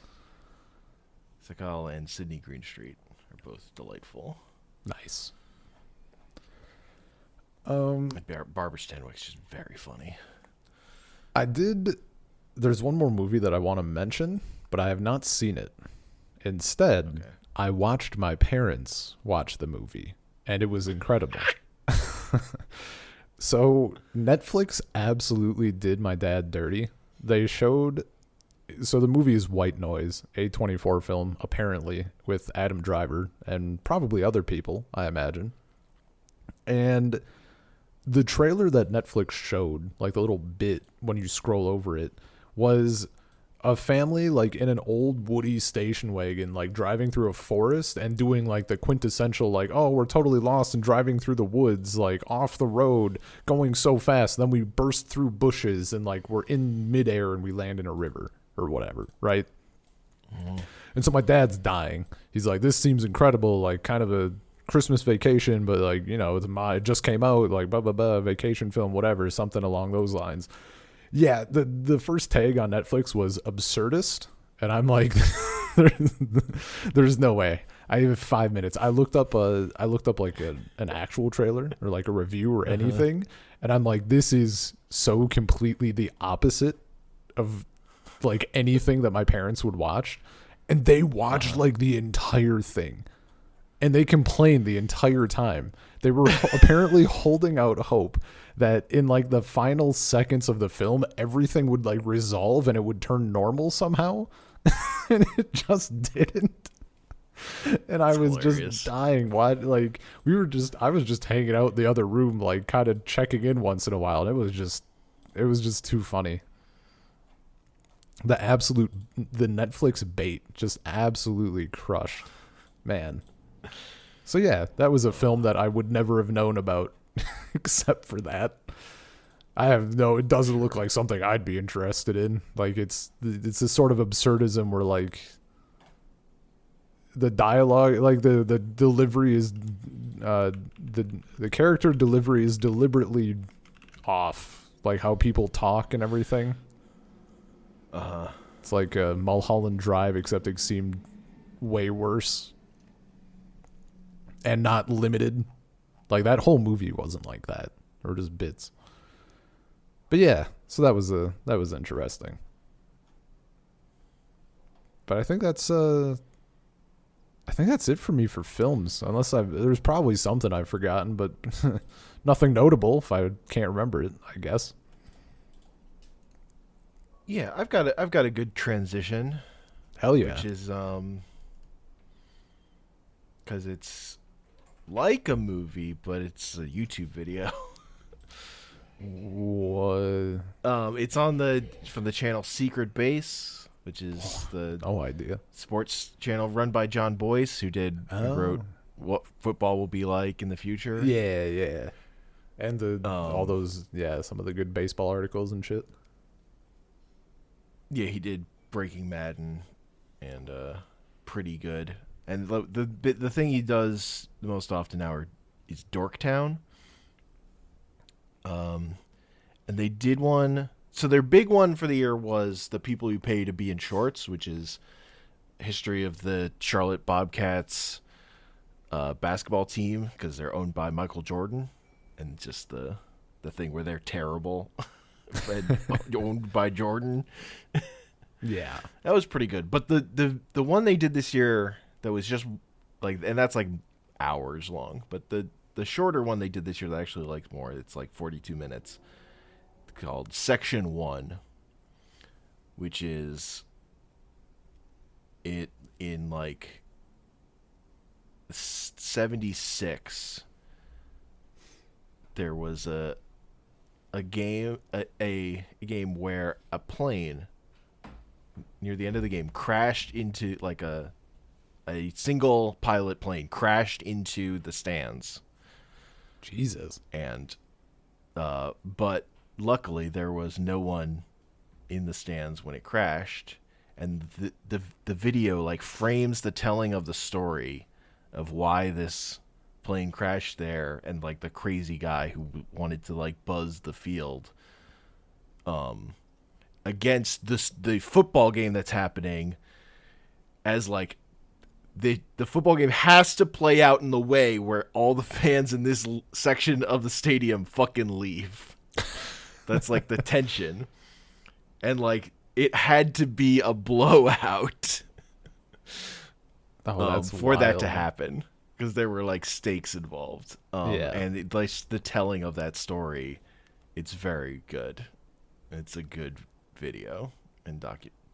Seagal and Sydney Greenstreet are both delightful. Nice. Barbara Stanwyck's just very funny. There's one more movie that I want to mention, but I have not seen it. Instead, okay. I watched my parents watch the movie, and it was incredible. So Netflix absolutely did my dad dirty. So the movie is White Noise, A24 film, apparently, with Adam Driver and probably other people, I imagine. And the trailer that Netflix showed, like the little bit when you scroll over it, was a family like in an old woody station wagon, like driving through a forest and doing like the quintessential, like, oh, we're totally lost and driving through the woods, like off the road, going so fast. Then we burst through bushes and like we're in midair and we land in a river or whatever, right? Mm. And so my dad's dying. He's like, this seems incredible, like kind of a Christmas Vacation, but like, you know, it just came out, like blah blah blah, vacation film, whatever, something along those lines. Yeah, the first tag on Netflix was absurdist, and I'm like, there's no way. I have 5 minutes. I looked up like an actual trailer or like a review or anything, and I'm like, this is so completely the opposite of like anything that my parents would watch, and they watched like the entire thing. And they complained the entire time. They were apparently holding out hope that in like the final seconds of the film, everything would like resolve and it would turn normal somehow. And it just didn't. And I was just dying. Why? Like I was just hanging out in the other room, like kind of checking in once in a while. And it was just too funny. The Netflix bait just absolutely crushed, man. So yeah, that was a film that I would never have known about except for that. It doesn't look like something I'd be interested in. Like it's a sort of absurdism where like the dialogue, like the delivery is the character delivery is deliberately off, like how people talk and everything. It's like a Mulholland Drive, except it seemed way worse. And not limited. Like that whole movie wasn't like that, or just bits. But yeah, so that was interesting. But I think that's it for me for films. Unless there's probably something I've forgotten, but nothing notable if I can't remember it, I guess. Yeah, I've got a good transition. Hell yeah. Which is because it's like a movie, but it's a YouTube video. What? It's from the channel Secret Base, which is the idea sports channel run by John Boyce, who wrote What Football Will Be Like in the Future. Yeah. And all those, some of the good baseball articles and shit. Yeah, he did Breaking Bad and Pretty Good. And the thing he does the most often now is Dorktown. And they did one. So their big one for the year was The People You Pay to Be in Shorts, which is history of the Charlotte Bobcats basketball team because they're owned by Michael Jordan, and just the thing where they're terrible and owned by Jordan. Yeah, that was pretty good. But the one they did this year that was just like, and that's like hours long. But the shorter one they did this year that I actually liked more, it's like 42 minutes. It's called Section 1, which is it in like 76. There was a game a game where a plane near the end of the game crashed into like a single pilot plane crashed into the stands. Jesus. And but luckily there was no one in the stands when it crashed, and the video like frames the telling of the story of why this plane crashed there, and like the crazy guy who wanted to like buzz the field against the football game that's happening, as like the football game has to play out in the way where all the fans in this section of the stadium fucking leave. That's like the tension, and like it had to be a blowout for that to happen, because there were like stakes involved. And it, like the telling of that story, it's very good. It's a good video and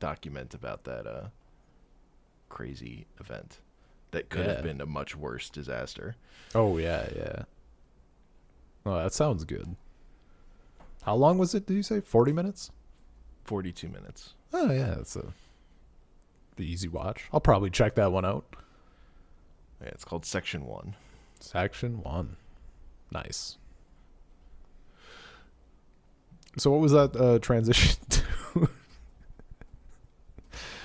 document about that crazy event that could have been a much worse disaster. Oh yeah. Oh, that sounds good. How long was it? Did you say 40 minutes? 42 minutes. Oh yeah, it's the easy watch. I'll probably check that one out. Yeah, it's called Section 1. Section 1. Nice. So what was that transition to?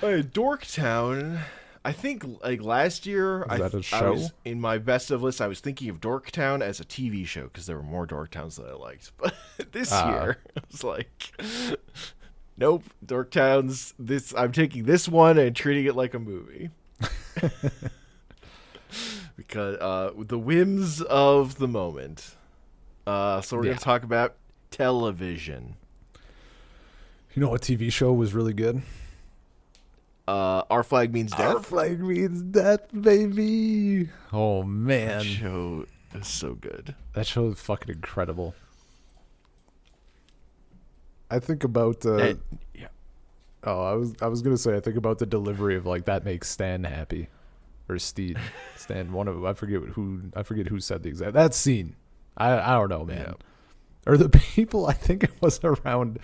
Dorktown. I think like last year, Is that a show? I was in my best of list. I was thinking of Dorktown as a TV show because there were more Dorktowns that I liked. But this year, I was like, nope, Dorktown's this. I'm taking this one and treating it like a movie. Because the whims of the moment. So we're going to talk about television. You know what TV show was really good? Our Flag Means Death. Our Flag Means Death, baby. Oh man, that show is so good. That show is fucking incredible. I think about I was gonna say I think about the delivery of like that makes Stan happy, or Steed. Stan, one of I forget who said the exact that scene. I don't know, man. Yeah. Or the people. I think it was around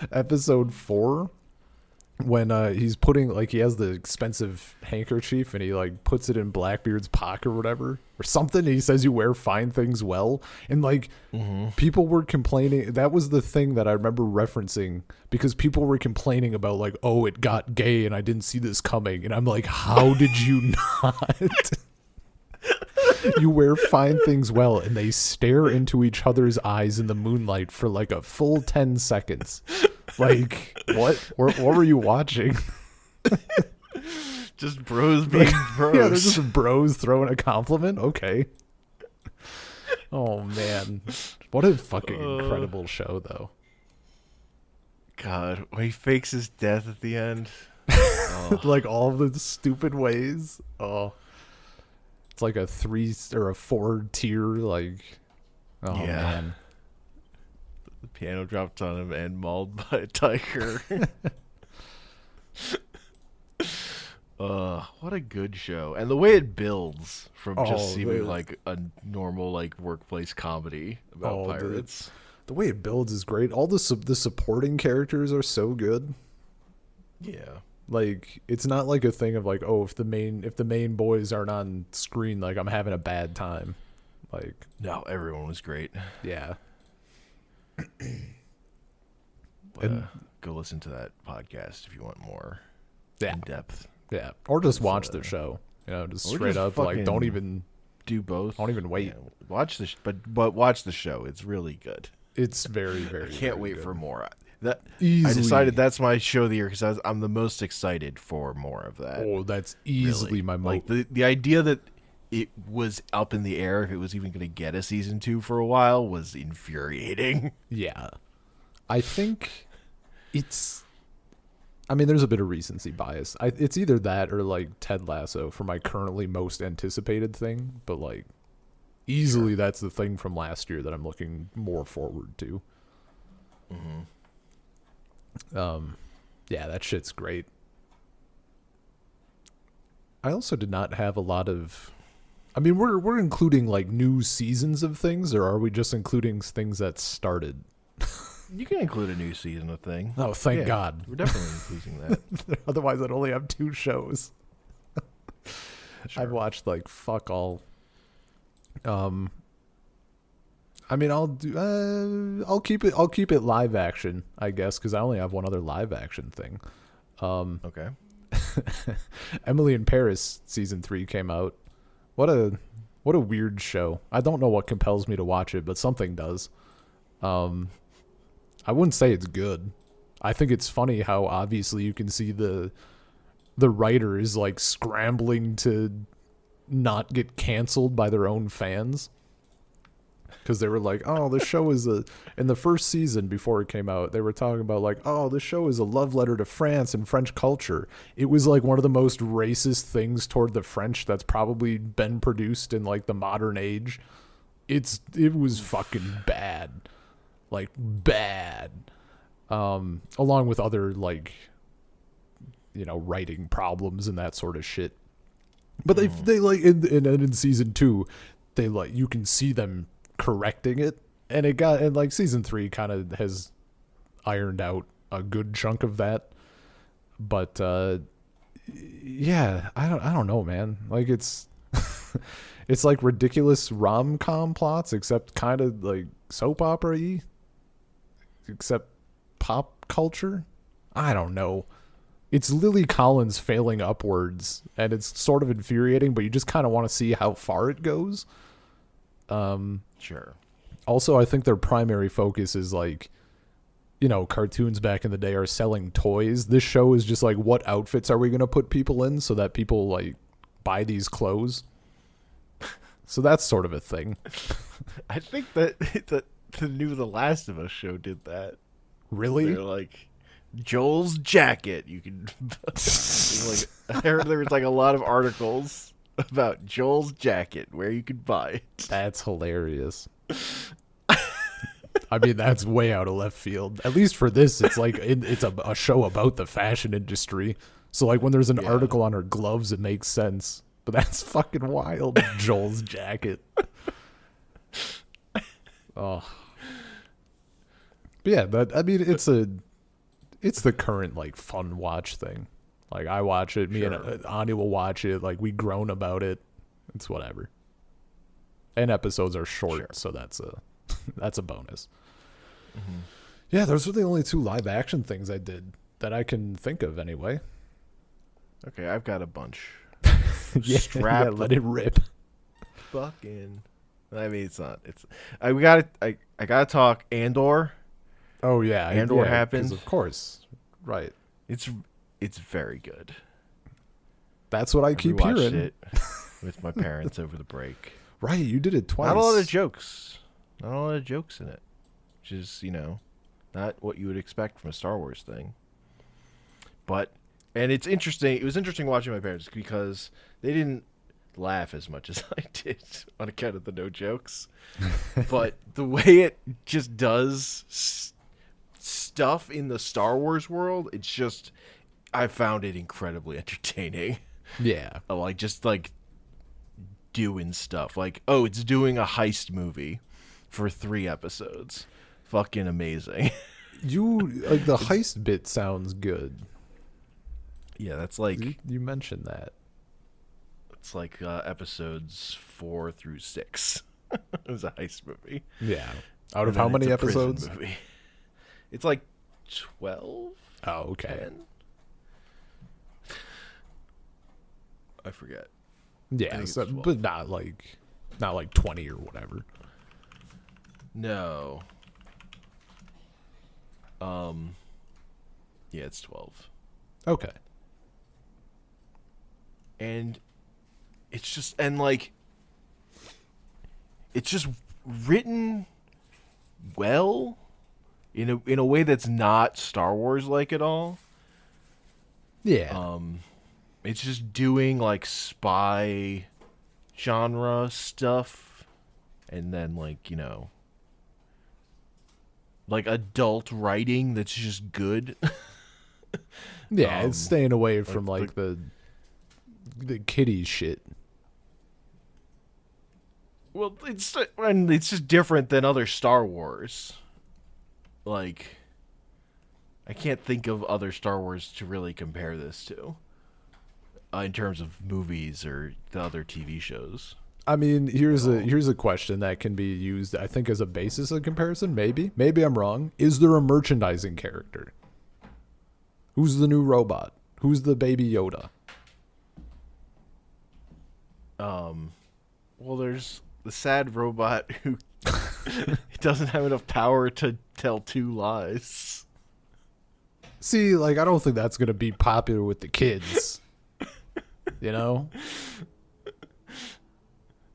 episode 4. When he's putting, like, he has the expensive handkerchief and he, like, puts it in Blackbeard's pocket or whatever. Or something. And he says you wear fine things well. And, like, people were complaining. That was the thing that I remember referencing. Because people were complaining about, like, oh, it got gay and I didn't see this coming. And I'm like, how did you not? You wear fine things well. And they stare into each other's eyes in the moonlight for, like, a full 10 seconds. Like, what were you watching? Just bros being bros. Yeah, they're just bros throwing a compliment. Okay. Oh man, what a fucking incredible show, though. God, when he fakes his death at the end, like all the stupid ways. Oh, it's like a 3 or a 4 tier. Like, oh man. The piano dropped on him and mauled by a tiger. What a good show. And the way it builds from just seeming like a normal like workplace comedy about pirates. The way it builds is great. All the supporting characters are so good. Yeah. Like, it's not like a thing of like, oh, if the main boys aren't on screen, like I'm having a bad time. Like, no, everyone was great. Yeah. Go listen to that podcast if you want more in depth. Yeah, or just watch the show. You know, just straight up like don't even do both. Don't even wait. Yeah, watch the but watch the show. It's really good. It's very very. I can't very wait good. for more. That Easily. I decided that's my show of the year because I'm the most excited for more of that. Oh, that's easily really. my like the idea that it was up in the air if it was even going to get a season 2 for a while was infuriating. Yeah, I think it's. I mean, there's a bit of recency bias. It's either that or like Ted Lasso for my currently most anticipated thing, but like easily that's the thing from last year that I'm looking more forward to. Yeah, that shit's great. I also did not have a lot of. I mean, we're including like new seasons of things, or are we just including things that started? You can include a new season of thing. Oh, thank God. We're definitely including that. Otherwise, I'd only have 2 shows. Sure. I've watched like fuck all. I mean, I'll keep it live action, I guess, because I only have one other live action thing. Okay. Emily in Paris season 3 came out. What a weird show. I don't know what compels me to watch it, but something does. I wouldn't say it's good. I think it's funny how obviously you can see the writer is like scrambling to not get canceled by their own fans. Because they were like, oh, this show is in the first season before it came out, they were talking about like, oh, this show is a love letter to France and French culture. It was like one of the most racist things toward the French that's probably been produced in like the modern age. It was fucking bad. Like bad. Along with other like, writing problems and that sort of shit. But they like in season 2, they like you can see them correcting it, and like season 3 kind of has ironed out a good chunk of that. But yeah, I don't know, man. Like it's it's like ridiculous rom-com plots, except kind of like soap opera-y, except pop culture. I don't know. It's Lily Collins failing upwards, and it's sort of infuriating, but you just kind of want to see how far it goes. Sure. Also, I think their primary focus is like, cartoons back in the day are selling toys. This show is just like, what outfits are we going to put people in so that people like buy these clothes? So that's sort of a thing. I think that the new The Last of Us show did that. Really? They're like, Joel's jacket. You can like, I heard there was like a lot of articles about Joel's jacket where you could buy it. That's hilarious. I mean, that's way out of left field. At least for this, it's like it's a show about the fashion industry. So like when there's an article on her gloves, it makes sense. But that's fucking wild. Joel's jacket. Oh. But yeah, I mean, it's the current like fun watch thing. Like I watch it, me and Ani will watch it. Like we groan about it. It's whatever. And episodes are short, so that's a bonus. Mm-hmm. Yeah, those were the only 2 live action things I did that I can think of anyway. Okay, I've got a bunch. Yeah, let it rip. Fucking. I mean, it's not. It's. I gotta talk Andor. Oh yeah, Andor happened. Of course, right. It's very good. That's what I keep hearing. It with my parents over the break. Right, you did it twice. Not a lot of jokes. Not a lot of jokes in it. Which is, not what you would expect from a Star Wars thing. And it's interesting. It was interesting watching my parents because they didn't laugh as much as I did on account of the no jokes. But the way it just does stuff in the Star Wars world, it's just, I found it incredibly entertaining. Yeah. Just doing stuff. Like, oh, it's doing a heist movie for 3 episodes. Fucking amazing. The heist bit sounds good. Yeah, that's like... You mentioned that. It's like episodes 4 through 6. It was a heist movie. Yeah. Out of how many episodes? It's like 12? Oh, okay. 10? I forget. Yeah, but not like 20 or whatever. No. Um, yeah, it's 12. Okay. And it's just and like it's just written well in a way that's not Star Wars like at all. Yeah. It's just doing like spy genre stuff and then like, like adult writing that's just good. Yeah, it's staying away from like the kiddie shit. well, it's just different than other Star Wars. Like I can't think of other Star Wars to really compare this to in terms of movies or the other TV shows. I mean, here's a question that can be used, I think, as a basis of comparison. Maybe I'm wrong. Is there a merchandising character? Who's the new robot? Who's the baby Yoda? Well, there's the sad robot who doesn't have enough power to tell two lies. See, like, I don't think that's gonna be popular with the kids. You know.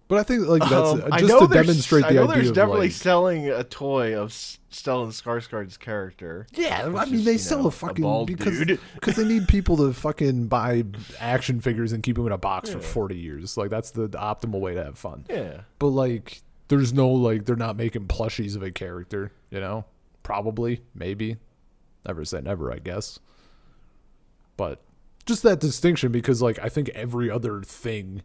But I think like that's just to demonstrate the idea of there's definitely like, selling a toy of Stellan Skarsgård's character. Yeah, I mean they sell a fucking because they need people to fucking buy action figures and keep them in a box for 40 years. Like that's the optimal way to have fun. Yeah. But like there's no like they're not making plushies of a character, you know? Probably, maybe. Never say never, I guess. But just that distinction because like I think every other thing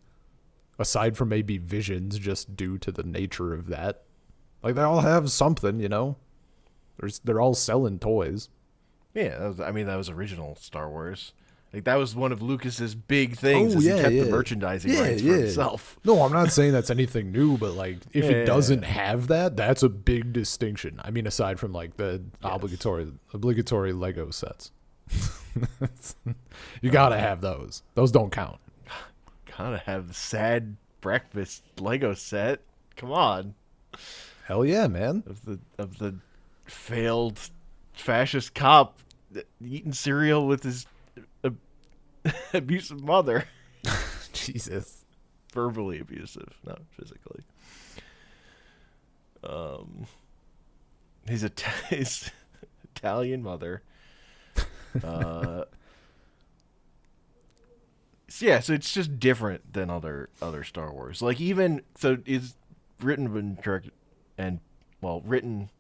aside from maybe Visions, just due to the nature of that. Like, they all have something, you know? They're all selling toys. Yeah, that was original Star Wars. Like, that was one of Lucas's big things, he kept the merchandising rights for himself. No, I'm not saying that's anything new, but, like, if it doesn't have that, that's a big distinction. I mean, aside from, like, the obligatory Lego sets. You gotta have those. Those don't count. Gotta have the sad breakfast Lego set. Come on. Hell yeah, man. Of the failed fascist cop eating cereal with his abusive mother. Jesus. Verbally abusive, not physically. His Italian mother. So it's just different than other Star Wars. Like even so, it's written and directed written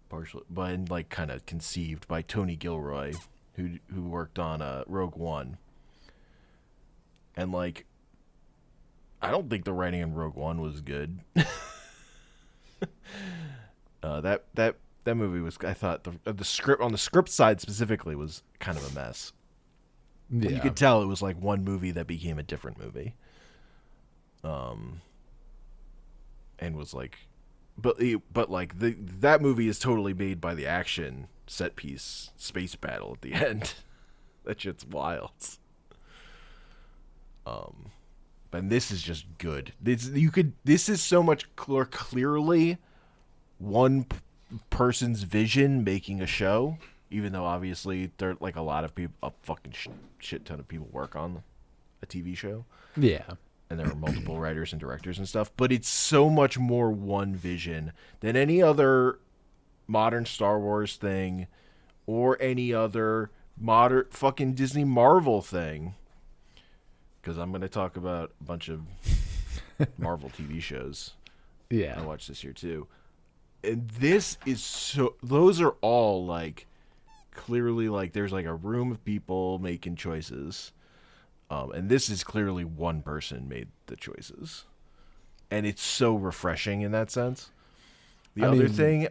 partially, but like kind of conceived by Tony Gilroy, who worked on Rogue One. And like, I don't think the writing in Rogue One was good. That movie was, I thought the script on the script side specifically was kind of a mess. Yeah. You could tell it was like one movie that became a different movie. And was like, but like that movie is totally made by the action set piece space battle at the end. That shit's wild. And this is just good. This is so much clearly one person's vision making a show. Even though obviously there like a lot of people, a fucking shit ton of people work on a TV show. Yeah. And there are multiple writers and directors and stuff. But it's so much more one vision than any other modern Star Wars thing or any other modern fucking Disney Marvel thing. Because I'm going to talk about a bunch of Marvel TV shows. Yeah. I watched this year too. And this is those are all like, clearly like there's like a room of people making choices, and this is clearly one person made the choices, and it's so refreshing in that sense. The other thing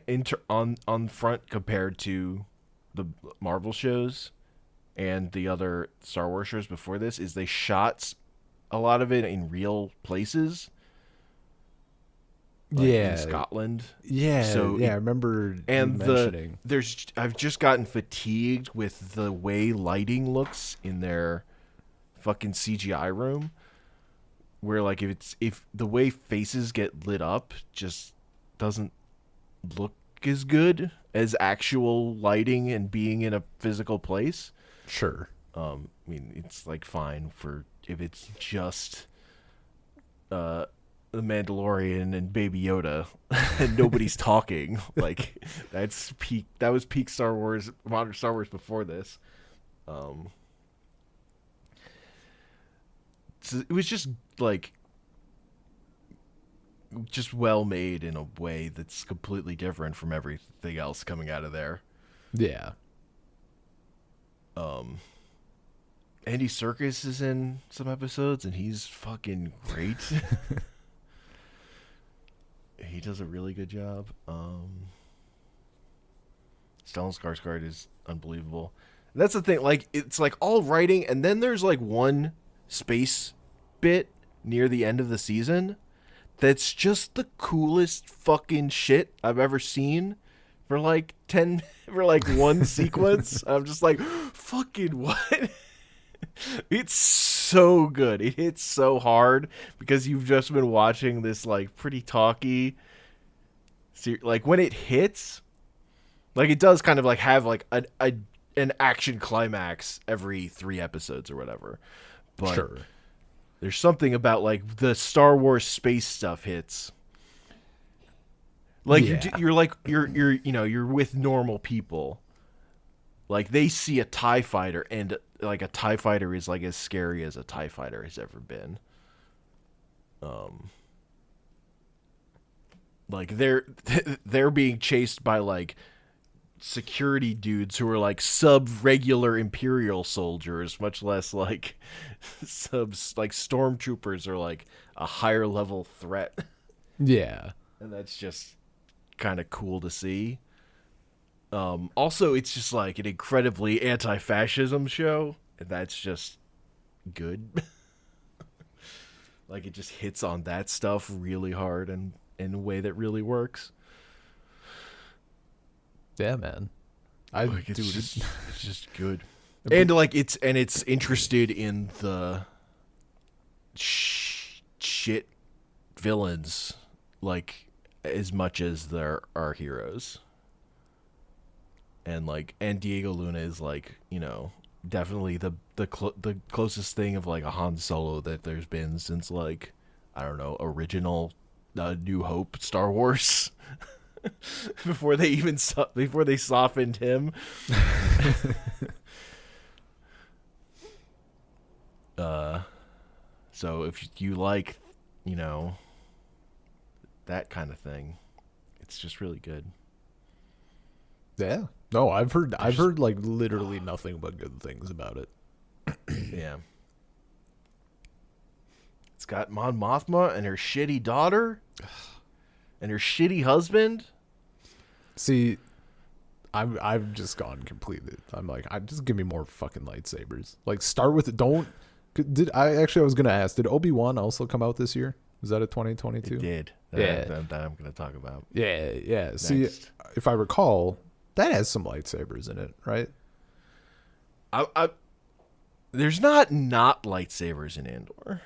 on front compared to the Marvel shows and the other Star Wars shows before this is they shot a lot of it in real places. Like in Scotland. Yeah. So I remember mentioning. I've just gotten fatigued with the way lighting looks in their fucking CGI room. Where like if the way faces get lit up just doesn't look as good as actual lighting and being in a physical place. Sure. I mean, it's like fine for if it's just the Mandalorian and Baby Yoda and nobody's talking. Like that's peak. That was peak Star Wars, modern Star Wars before this. So it was just like just well made in a way that's completely different from everything else coming out of there. Yeah. Andy Serkis is in some episodes and he's fucking great. He does a really good job. Stellan Skarsgård is unbelievable. And that's the thing, like it's like all writing and then there's like one space bit near the end of the season that's just the coolest fucking shit I've ever seen for like one sequence. I'm just like, fucking what? It's so good. It hits so hard because you've just been watching this like pretty talky like when it hits, like it does kind of like have like an action climax every 3 episodes or whatever. But sure. There's something about like the Star Wars space stuff hits. Like you're you're with normal people. Like they see a TIE fighter and like a TIE fighter is like as scary as a TIE fighter has ever been. Like they're being chased by like security dudes who are like sub-regular Imperial soldiers, much less like subs like stormtroopers are like a higher level threat. Yeah. And that's just kind of cool to see. Also, it's just like an incredibly anti-fascism show, and that's just good. Like it just hits on that stuff really hard and in a way that really works. Yeah, man. It's just good. And like it's interested in the shit villains like as much as there are heroes. And Diego Luna is like, definitely the closest thing of like a Han Solo that there's been since like, I don't know, original New Hope Star Wars. before they softened him. So if you like, that kind of thing, it's just really good. Yeah. No, I've heard like literally nothing but good things about it. Yeah. It's got Mon Mothma and her shitty daughter and her shitty husband. See, I've just gone completely. I'm like, just give me more fucking lightsabers. Like, start with it. I was gonna ask, did Obi-Wan also come out this year? Was that a 2022? It did. Yeah. That I'm gonna talk about. Yeah. Next. See, if I recall, that has some lightsabers in it, right? There's not lightsabers in Andor.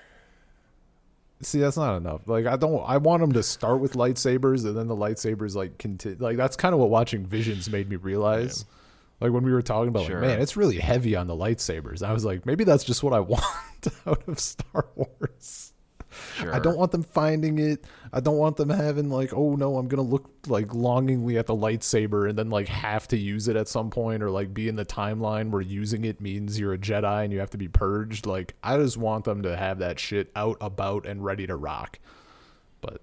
See, that's not enough. Like, I want them to start with lightsabers and then the lightsabers like continue. Like, that's kind of what watching Visions made me realize. Yeah. Like when we were talking about, sure. Like, man, it's really heavy on the lightsabers. I was like, maybe that's just what I want out of Star Wars. Sure. I don't want them finding it. I don't want them having like, oh no, I'm gonna look like longingly at the lightsaber and then like have to use it at some point, or like be in the timeline where using it means you're a Jedi and you have to be purged. Like, I just want them to have that shit out about and ready to rock. But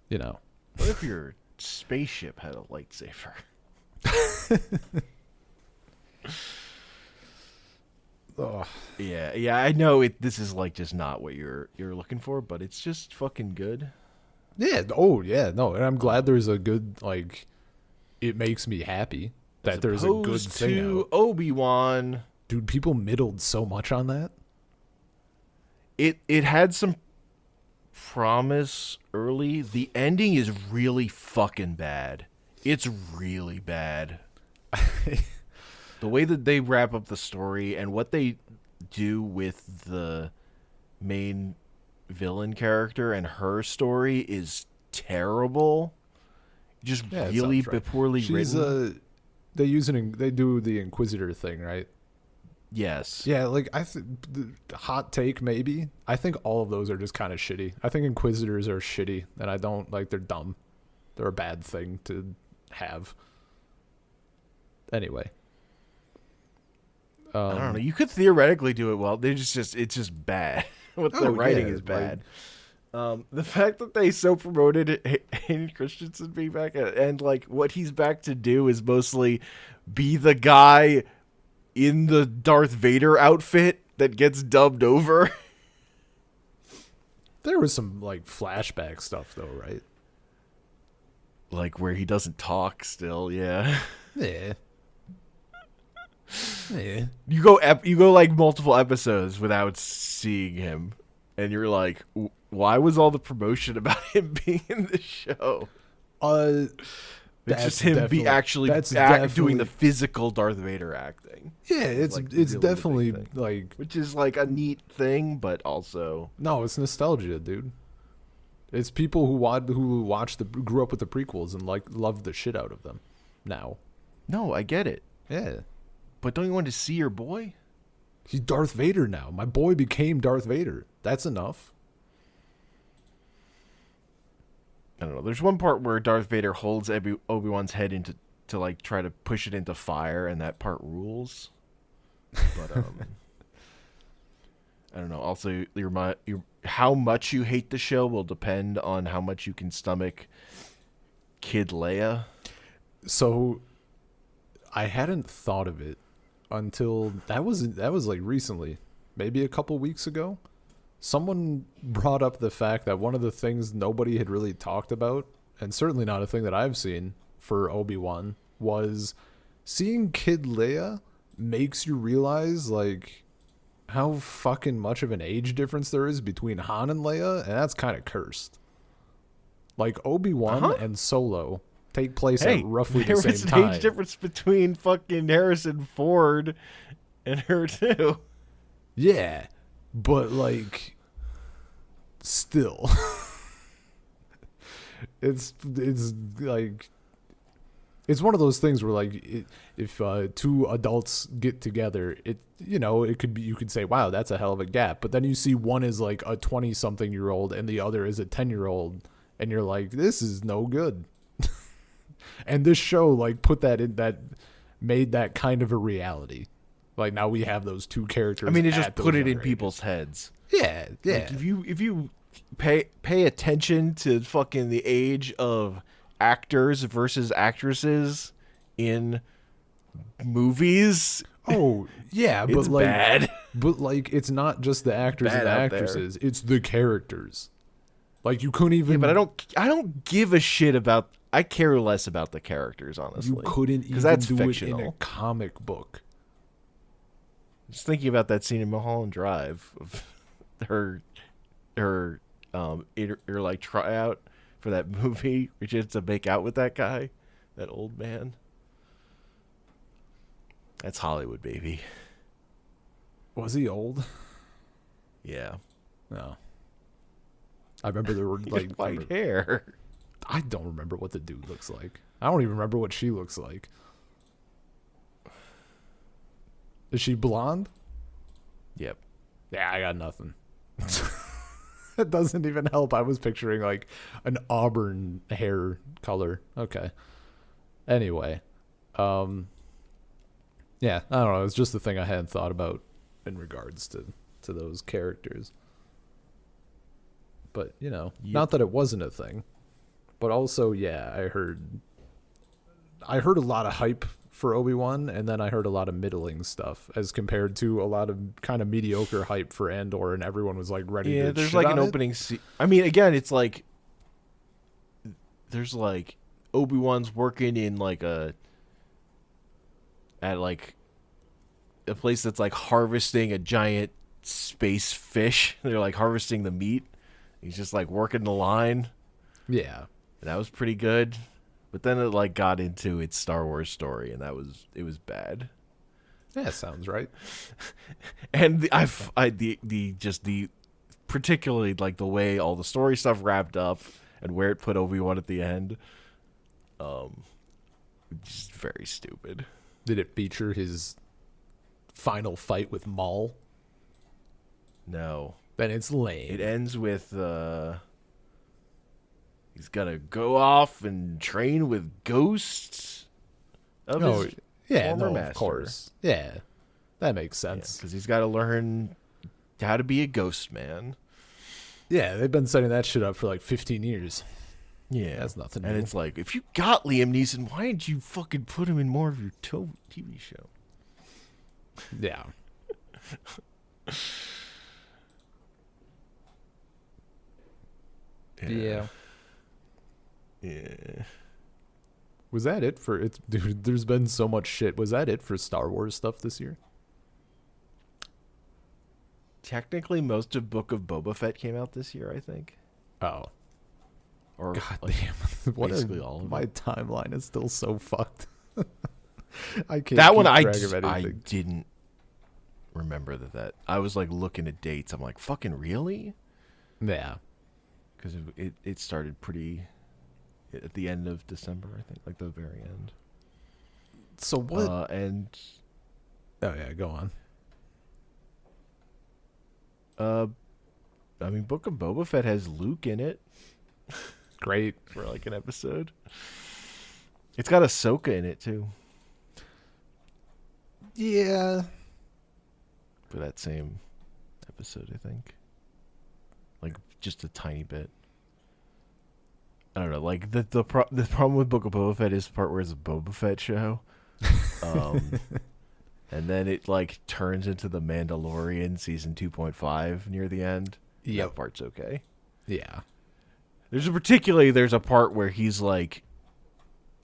what if your spaceship had a lightsaber? Oh. Yeah, I know this is like just not what you're looking for, but it's just fucking good. Yeah, no, and I'm glad there's a good, like, it makes me happy that there's a good thing to out. Obi-Wan. Dude, people middled so much on that. It had some promise early. The ending is really fucking bad. It's really bad. The way that they wrap up the story and what they do with the main villain character and her story is terrible. Just Yeah, it really sounds right. poorly She's written. they do the Inquisitor thing, right? Yes. Yeah, like hot take maybe. I think all of those are just kind of shitty. I think Inquisitors are shitty, and I don't like. They're dumb. They're a bad thing to have. Anyway, I don't know. You could theoretically do it well. It's just bad. What the writing is bad. The fact that they so promoted Hayden Christensen being back and like what he's back to do is mostly be the guy in the Darth Vader outfit that gets dubbed over. There was some like flashback stuff though, right? Like where he doesn't talk still, yeah. Yeah. Yeah. You go like multiple episodes without seeing him, and you're like, why was all the promotion about him being in the show? It's just him doing the physical Darth Vader acting. Yeah, it's really definitely like, which is like a neat thing, but also no, it's nostalgia, dude. It's people who grew up with the prequels and like loved the shit out of them. Now, no, I get it. Yeah, but don't you want to see your boy? He's Darth Vader now. My boy became Darth Vader. That's enough. I don't know. There's one part where Darth Vader holds Obi-Wan's head into to like try to push it into fire, and that part rules. But I don't know. Also, how much you hate the show will depend on how much you can stomach Kid Leia. So, I hadn't thought of it until that was like recently, maybe a couple weeks ago. Someone brought up the fact that one of the things nobody had really talked about, and certainly not a thing that I've seen for Obi-Wan, was seeing Kid Leia makes you realize like how fucking much of an age difference there is between Han and Leia, and that's kind of cursed. Like Obi-Wan and Solo take place at roughly the same time. There was an age difference between fucking Harrison Ford and her too. Yeah. But like, still, it's like, it's one of those things where like, if two adults get together, it could be, you could say, wow, that's a hell of a gap. But then you see one is like a 20-something-year-old and the other is a 10-year-old, and you're like, this is no good. And this show like made that kind of a reality. Like now we have those two characters. I mean, it just put it in people's heads. Yeah, yeah. Like if you pay attention to fucking the age of actors versus actresses in movies. Oh yeah, it's but like bad. But like it's not just the actors and the actresses; it's the characters. Like you couldn't even. Yeah, but I don't give a shit about. I care less about the characters, honestly. You couldn't even that's do fictional. it in a comic book. Just thinking about that scene in Mulholland Drive of her like tryout for that movie where she had to make out with that guy, that old man. That's Hollywood, baby. Was he old? Yeah. No. I remember there were like white hair. I don't remember what the dude looks like. I don't even remember what she looks like. Is she blonde? Yep. Yeah, I got nothing. It doesn't even help. I was picturing like an auburn hair color. Okay. Anyway, yeah, I don't know. It's just the thing I hadn't thought about in regards to those characters. But not that it wasn't a thing, but also, yeah, I heard a lot of hype for Obi-Wan, and then I heard a lot of middling stuff as compared to a lot of kind of mediocre hype for Andor, and everyone was like ready to Yeah, there's shit like on an it. opening scene. I mean, again, it's like there's like Obi-Wan's working in like a place that's like harvesting a giant space fish. They're like harvesting the meat. He's just like working the line. Yeah. And that was pretty good. But then it like got into its Star Wars story, and it was bad. Yeah, sounds right. And the particularly like the way all the story stuff wrapped up and where it put Obi-Wan at the end. Just very stupid. Did it feature his final fight with Maul? No. Then it's lame. It ends with he's gonna go off and train with ghosts of his former master. Of course. Yeah, that makes sense. Because he's got to learn how to be a ghost man. Yeah, they've been setting that shit up for like 15 years. Yeah. That's nothing new. And it's like, if you got Liam Neeson, why didn't you fucking put him in more of your TV show? Yeah. Yeah. Yeah. Was that it for it? Dude, there's been so much shit. Was that it for Star Wars stuff this year? Technically, most of Book of Boba Fett came out this year, I think. Oh. Or God like, damn. basically all of my it. timeline is still so fucked. I can't That one keep I track of anything. didn't remember that. I was like looking at dates. I'm like, fucking really? Yeah. Because it started pretty at the end of December, I think, like the very end. So what? And oh yeah, go on. I mean, Book of Boba Fett has Luke in it. Great. For like an episode. It's got Ahsoka in it too. Yeah. For that same episode, I think. Like just a tiny bit. I don't know. Like the problem with Book of Boba Fett is the part where it's a Boba Fett show, and then it like turns into the Mandalorian season 2.5 near the end. Yeah, that part's okay. Yeah. There's a part where he's like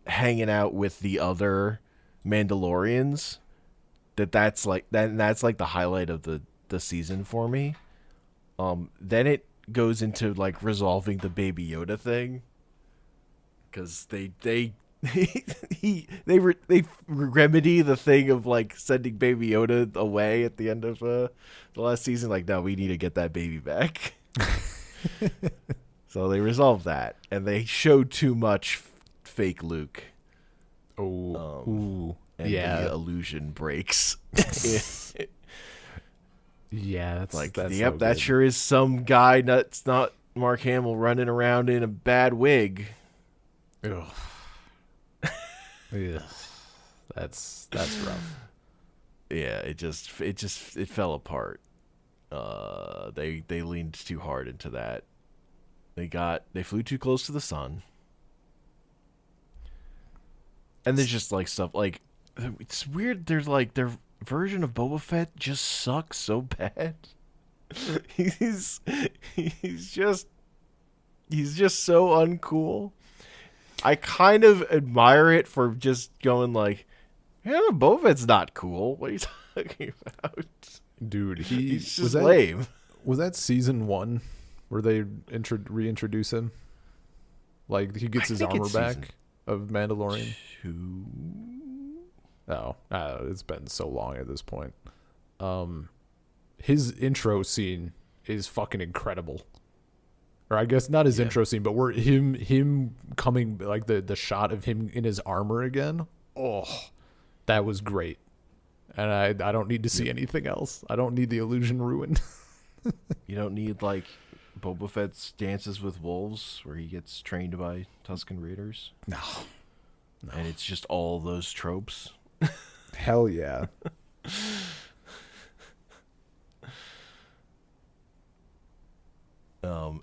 hanging out with the other Mandalorians. That's like the highlight of the season for me. Then it goes into like resolving the Baby Yoda thing, because they remedy the thing of like sending Baby Yoda away at the end of the last season. Like, no, we need to get that baby back. So they resolved that, and they showed too much fake Luke. Oh, and the illusion breaks. Yeah, that's like, that's yep, no that good. sure is some guy that's not Mark Hamill running around in a bad wig. Ugh. Yeah, that's rough. Yeah, it fell apart. They leaned too hard into that. They flew too close to the sun. And there's just like stuff like, it's weird. There's like their version of Boba Fett just sucks so bad. he's just so uncool. I kind of admire it for just going like, yeah, Boba Fett's not cool. What are you talking about? Dude, he's just lame. Was that season 1 where they reintroduce him? Like, he gets his armor back of Mandalorian? 2. Oh, it's been so long at this point. His intro scene is fucking incredible. Or I guess not his intro scene, but where him coming, like the shot of him in his armor again. Oh, that was great. And I don't need to see anything else. I don't need the illusion ruined. You don't need like Boba Fett's dances with wolves where he gets trained by Tusken Raiders. No. And it's just all those tropes. Hell yeah.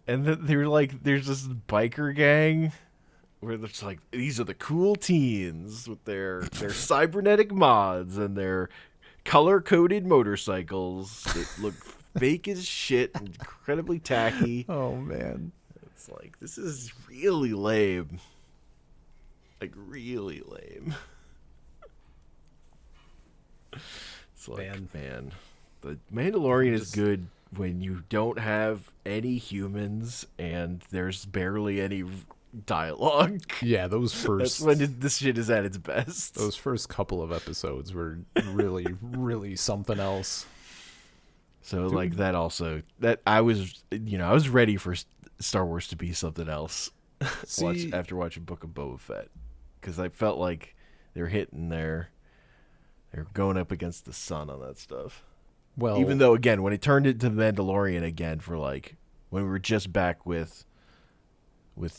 And they're like, there's this biker gang where there's like, these are the cool teens with their cybernetic mods and their color-coded motorcycles that look fake as shit and incredibly tacky. Oh man, it's like, this is really lame. Like, really lame. It's like, man, the Mandalorian is good when you don't have any humans and there's barely any dialogue. Yeah, those first... That's when this shit is at its best. Those first couple of episodes were really, really something else. So, dude, like, that also... That I was ready for Star Wars to be something else. After watching Book of Boba Fett. because I felt like they're they're going up against the sun on that stuff. Well, even though again, when it turned into Mandalorian again for like when we were just back with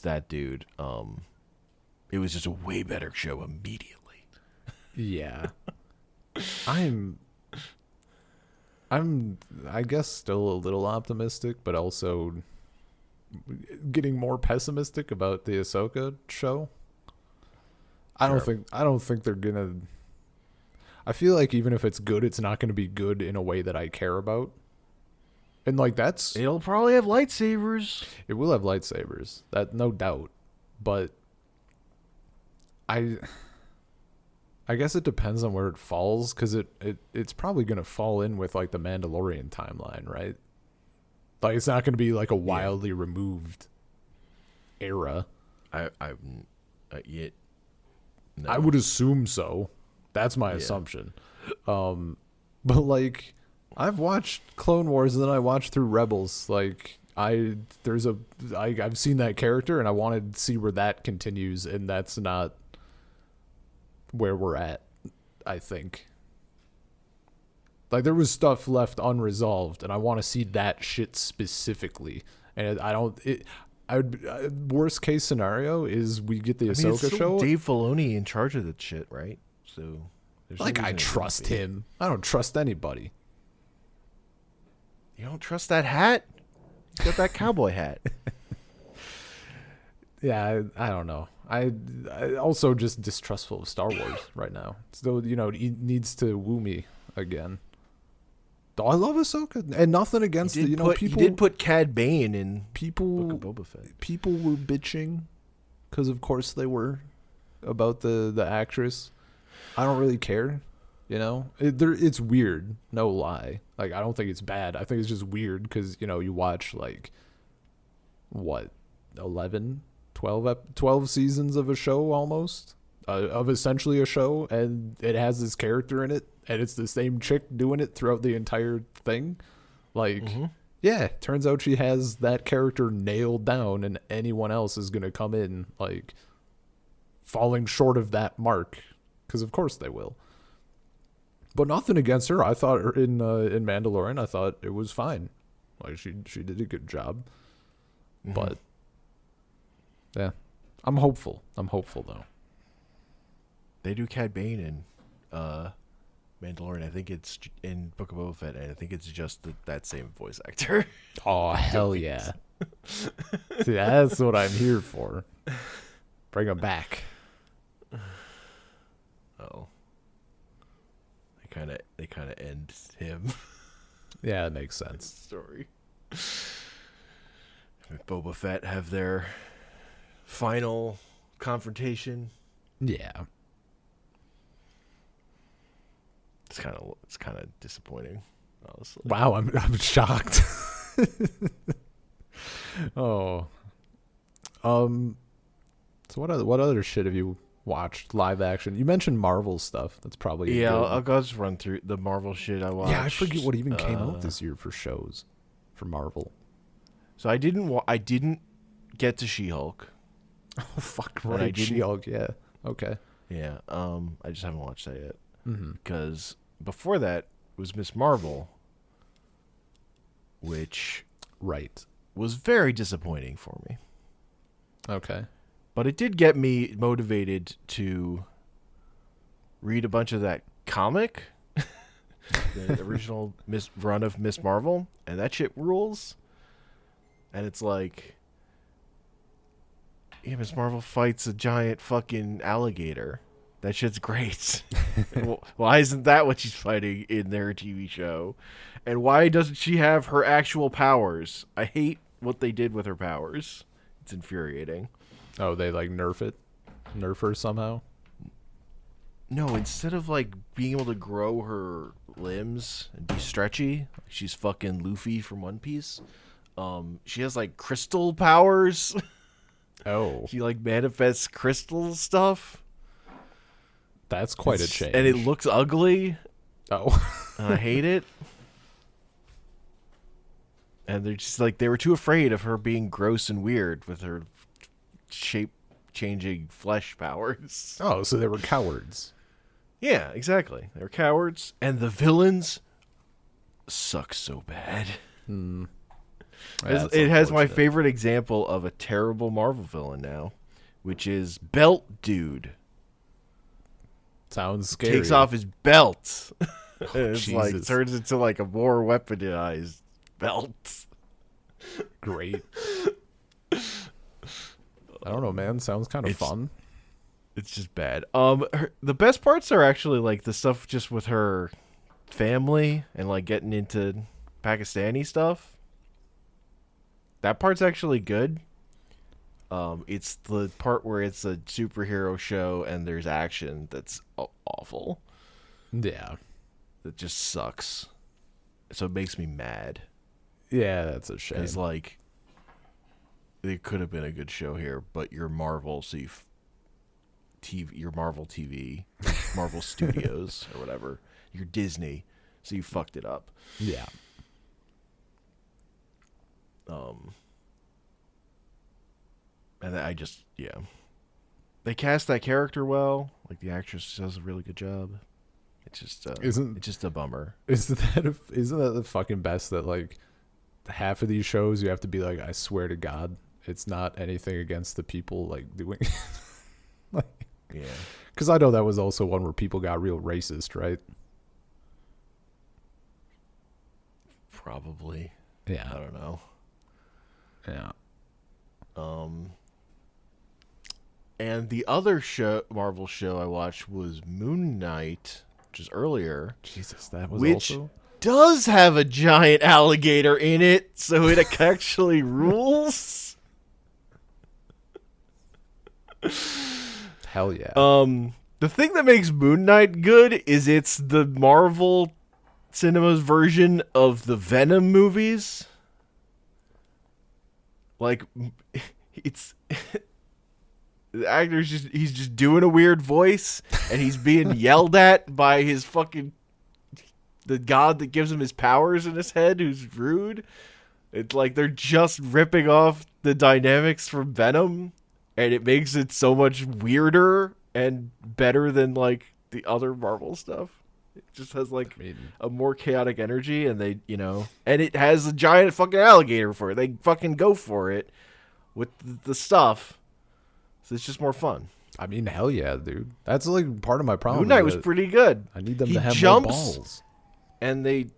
that dude, it was just a way better show immediately. Yeah. I'm I guess still a little optimistic, but also getting more pessimistic about the Ahsoka show. I don't think they're gonna. I feel like even if it's good, it's not gonna be good in a way that I care about. And like it'll probably have lightsabers. It will have lightsabers, that no doubt. But I guess it depends on where it falls, because it's probably gonna fall in with like the Mandalorian timeline, right? Like it's not gonna be like a wildly removed era. Yet. No. I would assume so. That's my assumption. But like, I've watched Clone Wars and then I watched through Rebels. Like, I've seen that character and I wanted to see where that continues, and that's not where we're at, I think. Like, there was stuff left unresolved, and I want to see that shit specifically. And worst case scenario is we get the Ahsoka show. Dave Filoni in charge of that shit, right? So, like, I trust him. I don't trust anybody. You don't trust that hat? You got that cowboy hat. Yeah, I don't know. I also just distrustful of Star Wars right now. So, it needs to woo me again. I love Ahsoka, and nothing against people. He did put Cad Bane in Book of Boba Fett. People were bitching because, of course, they were about the actress. I don't really care, It's weird, no lie. Like, I don't think it's bad. I think it's just weird because you watch like what 11, 12 seasons of a show almost. Of essentially a show, and it has this character in it, and it's the same chick doing it throughout the entire thing. Like, yeah, turns out she has that character nailed down, and anyone else is going to come in, like, falling short of that mark, because of course they will. But nothing against her. I thought in Mandalorian, I thought it was fine. Like, she did a good job. But, yeah, I'm hopeful. Though. They do Cad Bane in Mandalorian. I think it's in Book of Boba Fett, and I think it's just that same voice actor. Oh, hell yeah. See, that's what I'm here for. Bring him back. Oh. They kind of end him. Yeah, it makes sense. Story. Boba Fett have their final confrontation. Yeah. It's kind of disappointing, honestly. Wow, I'm shocked. Oh. So what other shit have you watched live action? You mentioned Marvel stuff. That's probably I'll just run through the Marvel shit I watched. Yeah, I forget what even came out this year for shows for Marvel. So I didn't get to She-Hulk. Oh fuck, right, She-Hulk. Yeah. Okay. Yeah. I just haven't watched that yet. Because before that was Miss Marvel, which was very disappointing for me. Okay. But it did get me motivated to read a bunch of that comic, the original run of Miss Marvel, and that shit rules. And it's like, yeah, Miss Marvel fights a giant fucking alligator. That shit's great. Why isn't that what she's fighting in their TV show? And why doesn't she have her actual powers? I hate what they did with her powers. It's infuriating. Oh, they like nerf her somehow? No, instead of like being able to grow her limbs and be stretchy, she's fucking Luffy from One Piece. She has like crystal powers. Oh. She like manifests crystal stuff. That's quite a change. And it looks ugly. Oh. And I hate it. And they're just like, they were too afraid of her being gross and weird with her shape changing flesh powers. Oh, so they were cowards. Yeah, exactly. They're cowards, and the villains suck so bad. It has my favorite example of a terrible Marvel villain now, which is Belt Dude. Sounds scary. Takes off his belt. It's Jesus. like turns into like a more weaponized belt. Great. I don't know, man. Sounds kind of fun. It's just bad. The best parts are actually like the stuff just with her family and like getting into Pakistani stuff. That part's actually good. It's the part where it's a superhero show and there's action that's awful. Yeah. That just sucks. So it makes me mad. Yeah, that's a shame. It's like, it could have been a good show here, but you're Marvel, so you're Marvel TV, Marvel Studios, or whatever. You're Disney, so you fucked it up. Yeah. And they cast that character well. Like the actress does a really good job. It's just it's just a bummer. Isn't that the fucking best that like half of these shows you have to be like, I swear to God, it's not anything against the people like doing. Like, yeah. Because I know that was also one where people got real racist, right? Probably. Yeah. I don't know. Yeah. And the other Marvel show I watched was Moon Knight, which is earlier. Jesus, that was which also... does have a giant alligator in it, so it actually rules. Hell yeah. The thing that makes Moon Knight good is it's the Marvel Cinemas version of the Venom movies. Like, it's... The actor's he's just doing a weird voice, and he's being yelled at by his fucking... the god that gives him his powers in his head, who's rude. It's like they're just ripping off the dynamics from Venom, and it makes it so much weirder and better than, like, the other Marvel stuff. It just has, like, a more chaotic energy, and they, and it has a giant fucking alligator for it. They fucking go for it with the stuff. So it's just more fun. I mean, hell yeah, dude. That's like part of my problem. Moon Knight was pretty good. I need them to have more balls. And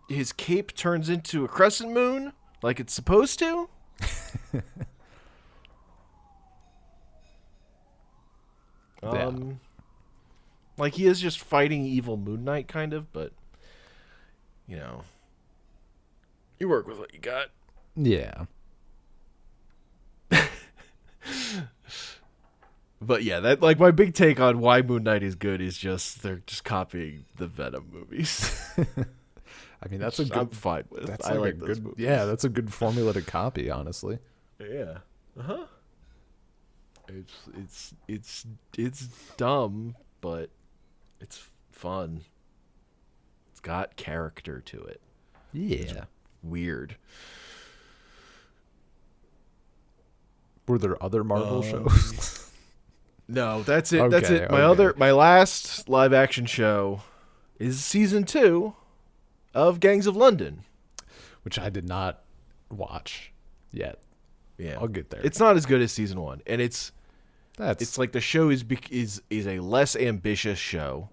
his cape turns into a crescent moon like it's supposed to. Yeah. Like he is just fighting evil Moon Knight kind of, but you work with what you got. Yeah. But yeah, that like my big take on why Moon Knight is good is just they're just copying the Venom movies. I mean, that's a good. I'm fine with. That's I like like those movies. Yeah, that's a good formula to copy, honestly. Yeah. It's dumb, but it's fun. It's got character to it. Yeah. It's weird. Were there other Marvel shows? No, that's it. Okay, That's it. My last live action show is season 2 of Gangs of London, which I did not watch yet. Yeah, I'll get there. It's not as good as season 1, and it's That's like the show is a less ambitious show.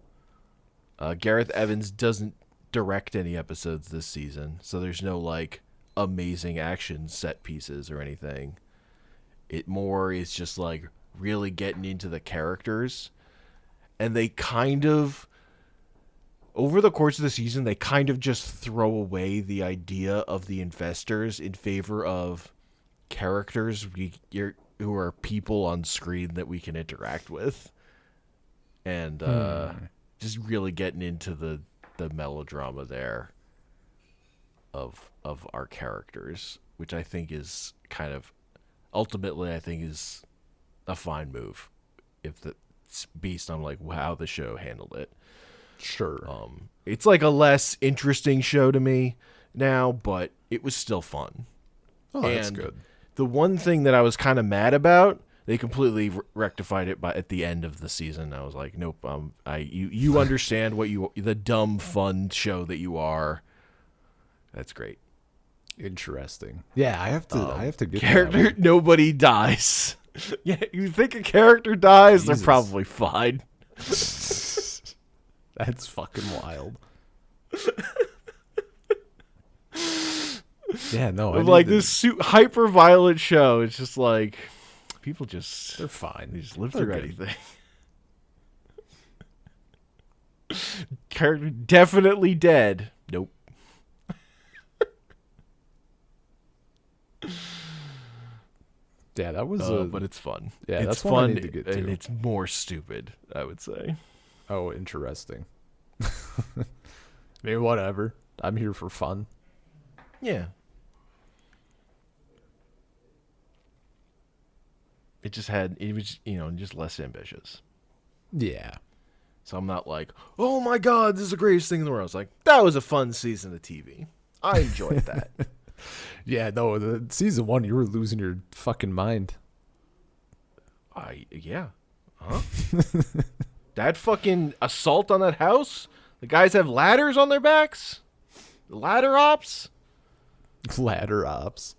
Gareth Evans doesn't direct any episodes this season, so there's no like amazing action set pieces or anything. It more is just like really getting into the characters, and they kind of over the course of the season they kind of just throw away the idea of the investors in favor of characters who are people on screen that we can interact with, and just really getting into the melodrama there of our characters, which I think is kind of ultimately I think is a fine move if it's based on like how the show handled it. Sure. It's like a less interesting show to me now, but it was still fun. Oh, that's good. The one thing that I was kind of mad about, they completely rectified it at the end of the season. I was like, nope. You understand what the dumb fun show that you are. That's great. Interesting. Yeah, I have to get character. Nobody dies. Yeah, you think a character dies, Jesus. They're probably fine. That's fucking wild. Yeah, no. Like this hyper violent show. It's just like people they're fine. They just live through anything. Character definitely dead. Nope. Yeah, that was but it's fun. Yeah, it's that's fun, one I need to get to. And it's more stupid, I would say. Oh, interesting. I mean, whatever. I'm here for fun. Yeah. It was, just less ambitious. Yeah. So I'm not like, oh my God, this is the greatest thing in the world. I was like, that was a fun season of TV. I enjoyed that. Yeah, no, the season 1, you were losing your fucking mind. Yeah. Huh? That fucking assault on that house? The guys have ladders on their backs? Ladder ops? Ladder ops.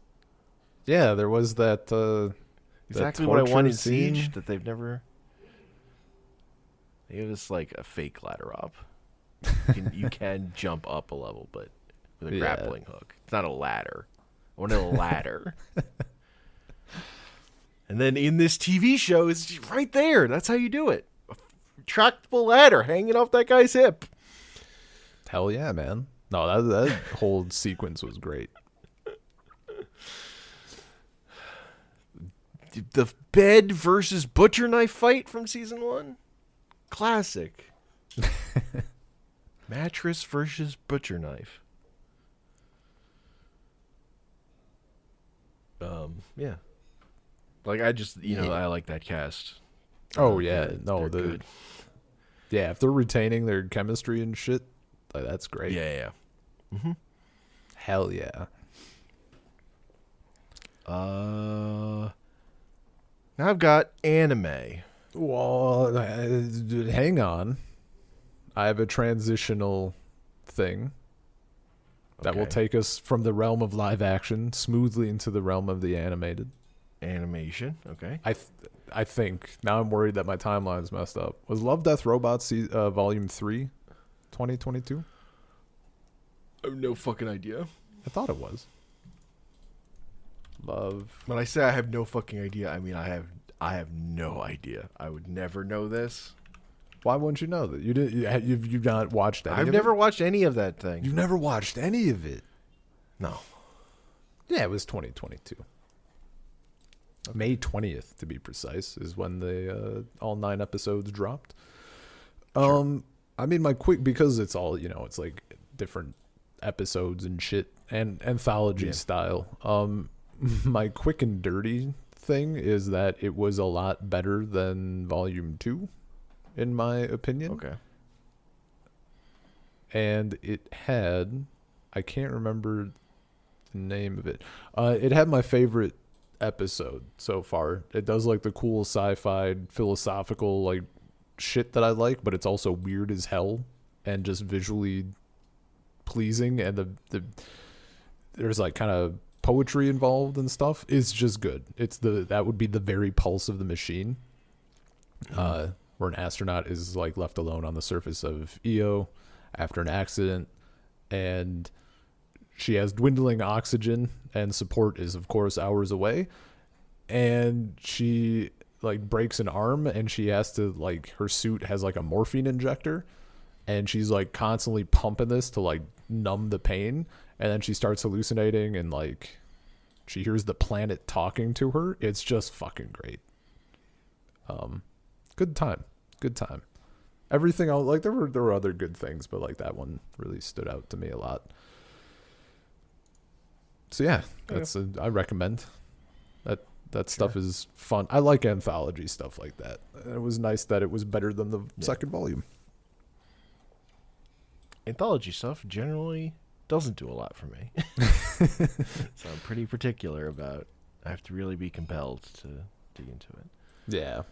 Yeah, there was that, exactly what I want in Siege that they've never... It was like a fake ladder op. You can jump up a level, but with a grappling hook. It's not a ladder. I wanted a ladder. And then in this TV show, it's just right there. That's how you do it. A retractable ladder hanging off that guy's hip. Hell yeah, man. No, that whole sequence was great. The bed versus butcher knife fight from season 1. Classic. Mattress versus butcher knife. Yeah. Like I just, I like that cast. Oh yeah, no, they're good. Yeah, if they're retaining their chemistry and shit, like that's great. Yeah. Mm-hmm. Hell yeah. Now I've got anime. Well, hang on. I have a transitional thing that will take us from the realm of live action smoothly into the realm of the animated. Animation, okay. I think. Now I'm worried that my timeline's messed up. Was Love, Death, Robots Volume 3 2022? I have no fucking idea. I thought it was. Love. When I say I have no fucking idea, I mean I have no idea. I would never know this. Why wouldn't you know that? You've not watched any of it? I've never watched any of that thing. You've never watched any of it? No. Yeah, it was 2022. Okay. May 20th, to be precise, is when the all 9 episodes dropped. Sure. I mean, because it's all, it's like different episodes and shit, and anthology style. My quick and dirty thing is that it was a lot better than Volume 2, in my opinion. Okay. And it had, I can't remember the name of it. It had my favorite episode so far. It does like the cool sci-fi philosophical like shit that I like, but it's also weird as hell and just visually pleasing, and the there's like kind of poetry involved and stuff. It's just good. That would be the very pulse of the machine. Where an astronaut is like left alone on the surface of Io after an accident, and she has dwindling oxygen, and support is of course hours away, and she like breaks an arm, and she has to like, her suit has like a morphine injector, and she's like constantly pumping this to like numb the pain, and then she starts hallucinating, and like she hears the planet talking to her. It's just fucking great. Good time. Everything else, like there were other good things, but like that one really stood out to me a lot. So yeah, I recommend that stuff is fun. I like anthology stuff like that. And it was nice that it was better than the second volume. Anthology stuff generally doesn't do a lot for me. So I'm pretty particular about, I have to really be compelled to dig into it. Yeah.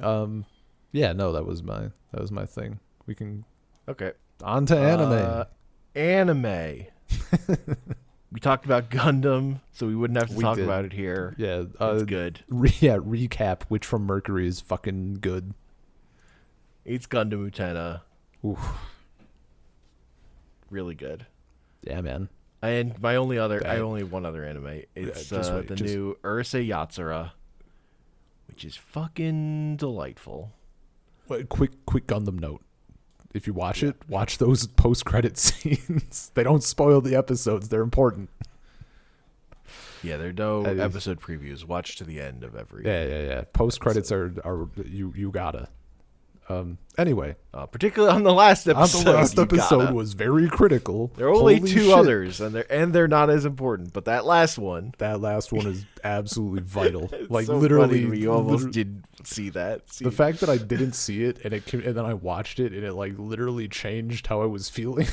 Yeah, no, that was my thing. We can Okay. on to anime. Anime. We talked about Gundam, so we wouldn't have to talk about it here. Yeah, it's good. Recap. Witch from Mercury is fucking good. It's Gundam Utena. Oof. Really good. Yeah, man. And I only have one other anime. It's the new Urusei Yatsura, which is fucking delightful. Wait, quick Gundam note. If you watch it, watch those post-credit scenes. They don't spoil the episodes. They're important. Yeah, there are no episode previews. Watch to the end of every. Yeah. Post-credits are you gotta. Anyway, particularly on the last episode. The last episode was very critical. There are only two others, and they're not as important. But that last one is absolutely vital. Like so literally, funny. You almost didn't see that. The fact that I didn't see it and and then I watched it and it like literally changed how I was feeling.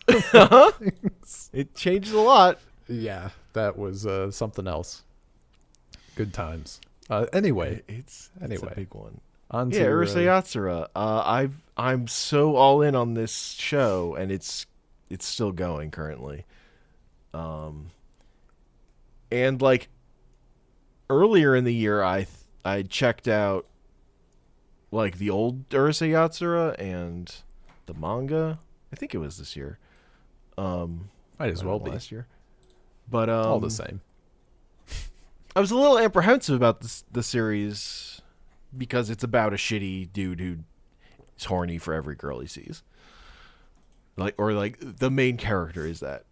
It changed a lot. Yeah, that was something else. Good times. Anyway, it's a big one. Urusei Yatsura. I'm so all in on this show, and it's still going currently. And like earlier in the year, I checked out like the old Urusei Yatsura and the manga. I think it was this year. Might as well be last year, but all the same. I was a little apprehensive about the series. Because it's about a shitty dude who is horny for every girl he sees. Like the main character is that.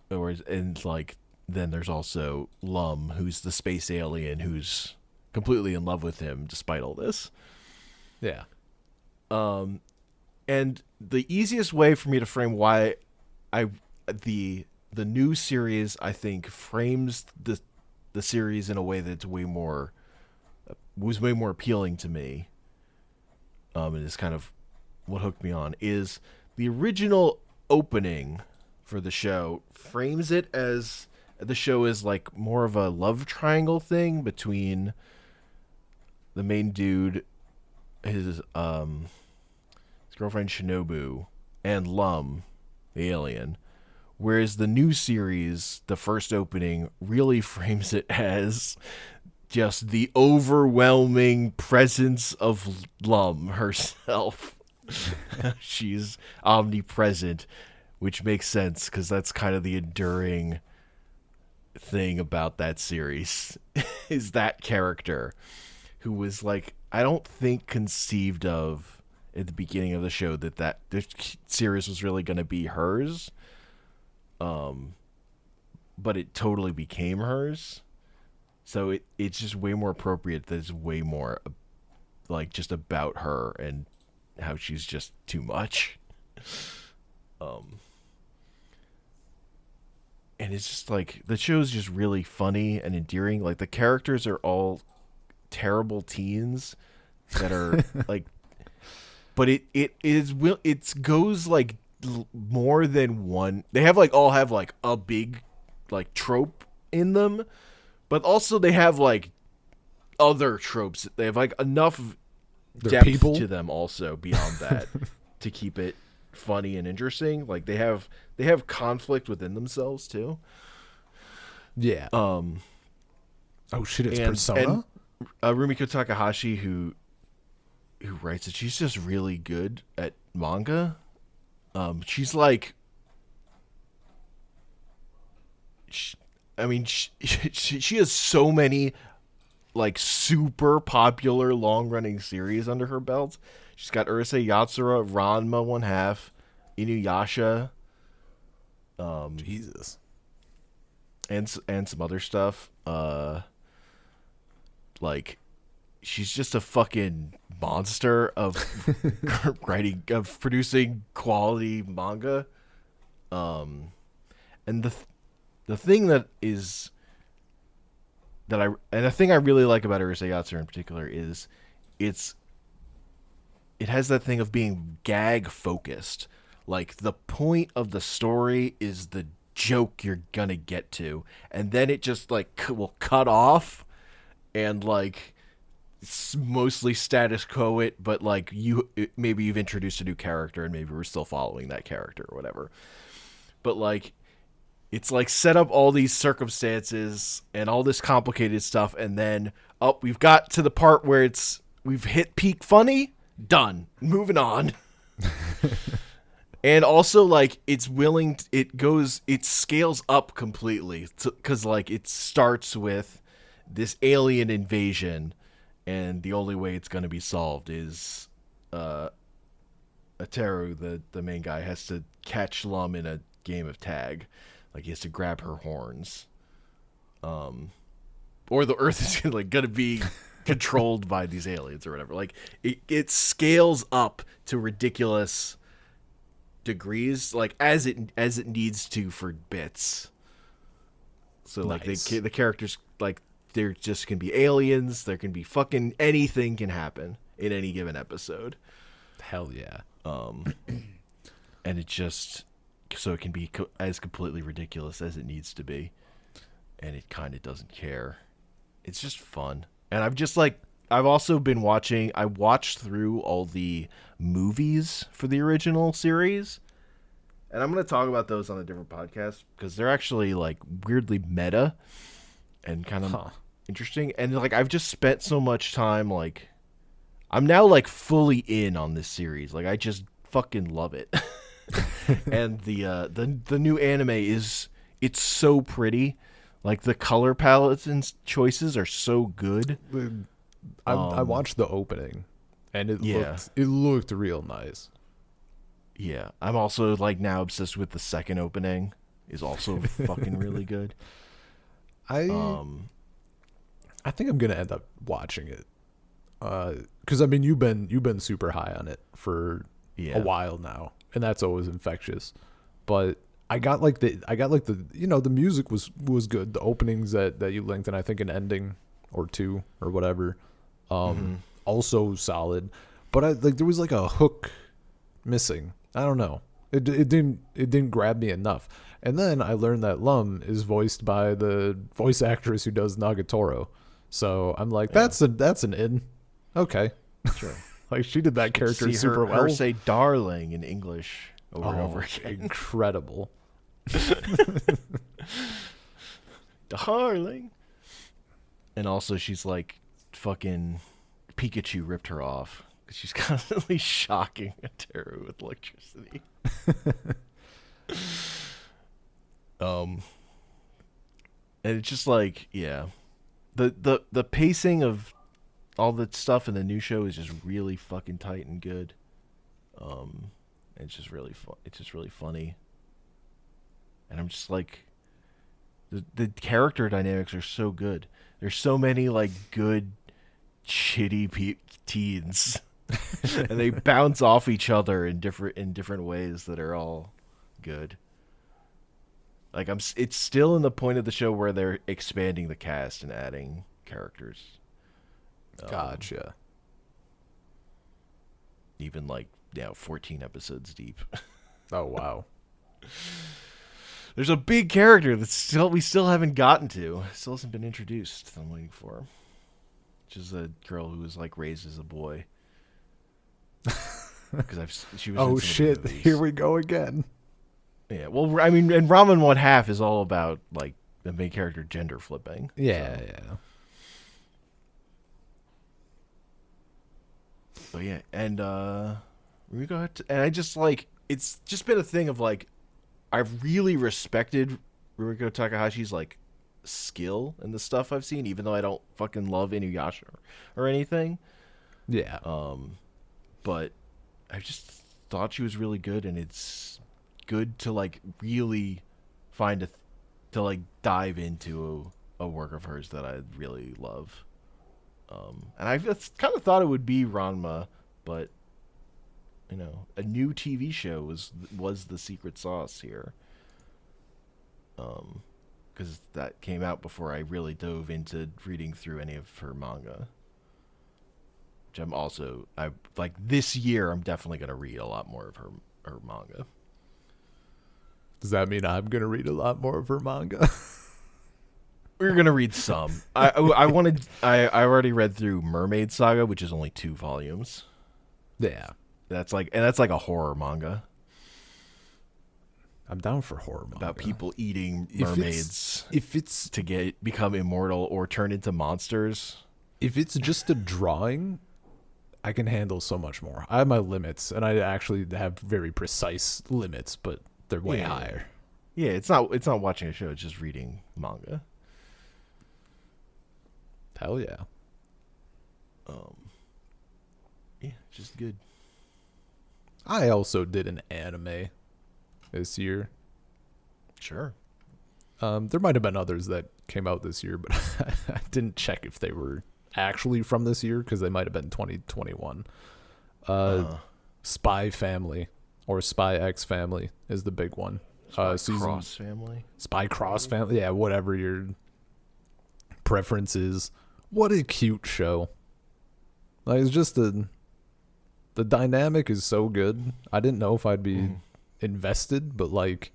And like then there's also Lum, who's the space alien who's completely in love with him despite all this. Yeah. And the easiest way for me to frame why the new series I think frames the series in a way that's was way more appealing to me, and is kind of what hooked me on, is the original opening for the show frames it as the show is like more of a love triangle thing between the main dude, his girlfriend Shinobu, and Lum, the alien. Whereas the new series, the first opening, really frames it as just the overwhelming presence of Lum herself. She's omnipresent, which makes sense because that's kind of the enduring thing about that series is that character who was like, I don't think conceived of at the beginning of the show that the series was really going to be hers. But it totally became hers. So it's just way more appropriate that it's way more like just about her and how she's just too much. And it's just like the show's just really funny and endearing. Like the characters are all terrible teens that are like, but it goes like more than one. They have like all have like a big like trope in them. But also they have like other tropes. They have like enough depth to them also beyond that to keep it funny and interesting. Like they have conflict within themselves too. Yeah. Oh shit! It's Persona. And Rumiko Takahashi, who writes it, she's just really good at manga. She's like. She has so many like super popular long running series under her belt. She's got Urusei Yatsura, Ranma 1/2, Inuyasha, Jesus, and some other stuff. Like she's just a fucking monster of producing quality manga. And the thing the thing I really like about Urusei Yatsura in particular is it has that thing of being gag focused. Like the point of the story is the joke you're gonna get to, and then it just like will cut off, and like it's mostly status quo it, but like maybe you've introduced a new character and maybe we're still following that character or whatever. But like it's like set up all these circumstances and all this complicated stuff, and then we've got to the part where we've hit peak funny, done, moving on. And also like it scales up completely because like it starts with this alien invasion, and the only way it's going to be solved is Ataru, the main guy, has to catch Lum in a game of tag. Like he has to grab her horns, or the Earth is like gonna be controlled by these aliens or whatever. Like it scales up to ridiculous degrees, like as it needs to for bits. So like Nice. the characters, like there just can be aliens. There can be fucking anything can happen in any given episode. Hell yeah. And it just so it can be as completely ridiculous as it needs to be, and it kind of doesn't care. It's just fun. And I've also been watching. I watched through all the movies for the original series, and I'm going to talk about those on a different podcast because they're actually like weirdly meta and kind of interesting. And like I've just spent so much time, like I'm now like fully in on this series. Like I just fucking love it. And the new anime it's so pretty. Like the color palettes and choices are so good. I watched the opening, and it looked real nice. Yeah, I'm also like now obsessed with the second opening. Is also fucking really good. I think I'm gonna end up watching it, because I mean you've been super high on it for a while now, and that's always infectious. But I got like the the music was good. The openings that you linked, and I think an ending or two or whatever, also solid. But there was like a hook missing. I don't know. It didn't grab me enough. And then I learned that Lum is voiced by the voice actress who does Nagatoro. So I'm like, that's an in. Okay. Sure. Like she did that character super well. Her say darling in English over and over again. Incredible. Darling. And also she's like fucking Pikachu ripped her off because she's constantly shocking Ataru with electricity. And it's just like, yeah, the pacing of all the stuff in the new show is just really fucking tight and good. It's just really fun. It's just really funny. And I'm just like, the character dynamics are so good. There's so many like good, shitty teens, and they bounce off each other in different ways that are all good. Like it's still in the point of the show where they're expanding the cast and adding characters. Gotcha. Even like 14 episodes deep. Oh wow. There's a big character that we still haven't gotten to. Still hasn't been introduced. I'm waiting for. Which is a girl who was like raised as a boy. Because she was. Oh shit! Here we go again. Yeah, well, I mean, and Ramen One Half is all about like the main character gender flipping. Yeah, so. yeah. But yeah, and I just like it's just been a thing of like I've really respected Rumiko Takahashi's like skill in the stuff I've seen, even though I don't fucking love Inuyasha or anything. Yeah. But I just thought she was really good, and it's good to like really to like dive into a work of hers that I really love. And I kind of thought it would be Ranma, but a new TV show was the secret sauce here. Because that came out before I really dove into reading through any of her manga. Which this year I'm definitely gonna read a lot more of her manga. Does that mean I'm gonna read a lot more of her manga? We're gonna read some. I already read through Mermaid Saga, which is only 2 volumes. Yeah, That's like a horror manga. I'm down for horror manga. About people eating mermaids if it's to become immortal or turn into monsters. If it's just a drawing, I can handle so much more. I have my limits, and I actually have very precise limits, but they're way higher. Yeah, it's not watching a show, it's just reading manga. Hell yeah. Yeah, just good. I also did an anime this year. Sure. There might have been others that came out this year, but I didn't check if they were actually from this year because they might have been 2021. Spy Family or Spy X Family is the big one. Cross Family? Spy Cross Family. Yeah, whatever your preference is. What a cute show. Like, it's just the dynamic is so good. I didn't know if I'd be invested, but like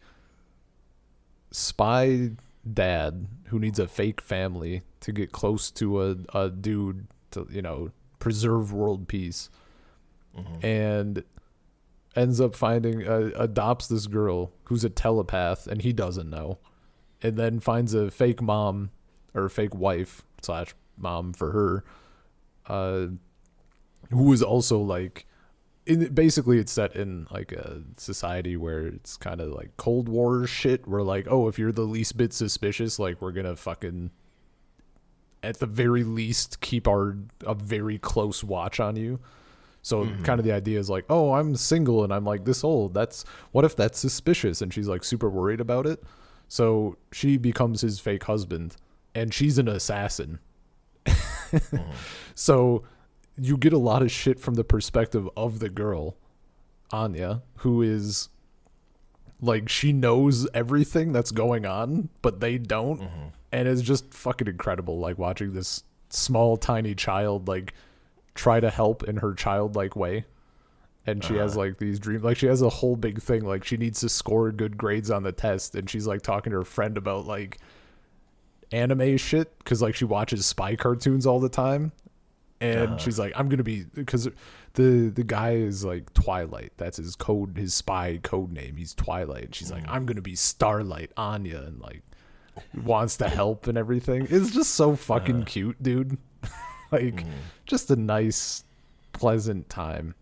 spy dad who needs a fake family to get close to a dude to, you know, preserve world peace, and ends up adopts this girl who's a telepath and he doesn't know, and then finds a fake mom or fake wife / mom for her, who is also like, basically it's set in like a society where it's kind of like Cold War shit, where like, oh, if you're the least bit suspicious, like we're gonna fucking at the very least keep a very close watch on you. So kind of the idea is like, oh, I'm single and I'm like this old, what if that's suspicious? And she's like super worried about it, so she becomes his fake husband, and she's an assassin. So you get a lot of shit from the perspective of the girl, Anya, who is like, she knows everything that's going on, but they don't. And it's just fucking incredible, like watching this small, tiny child like try to help in her childlike way. And she has like these dreams, like she has a whole big thing, like she needs to score good grades on the test, and she's like talking to her friend about like anime shit because like she watches spy cartoons all the time. And she's like, I'm gonna be, because the guy is like Twilight, that's his spy code name, he's Twilight, and she's like, I'm gonna be Starlight Anya, and like wants to help and everything. It's just so fucking cute, dude. Like just a nice, pleasant time.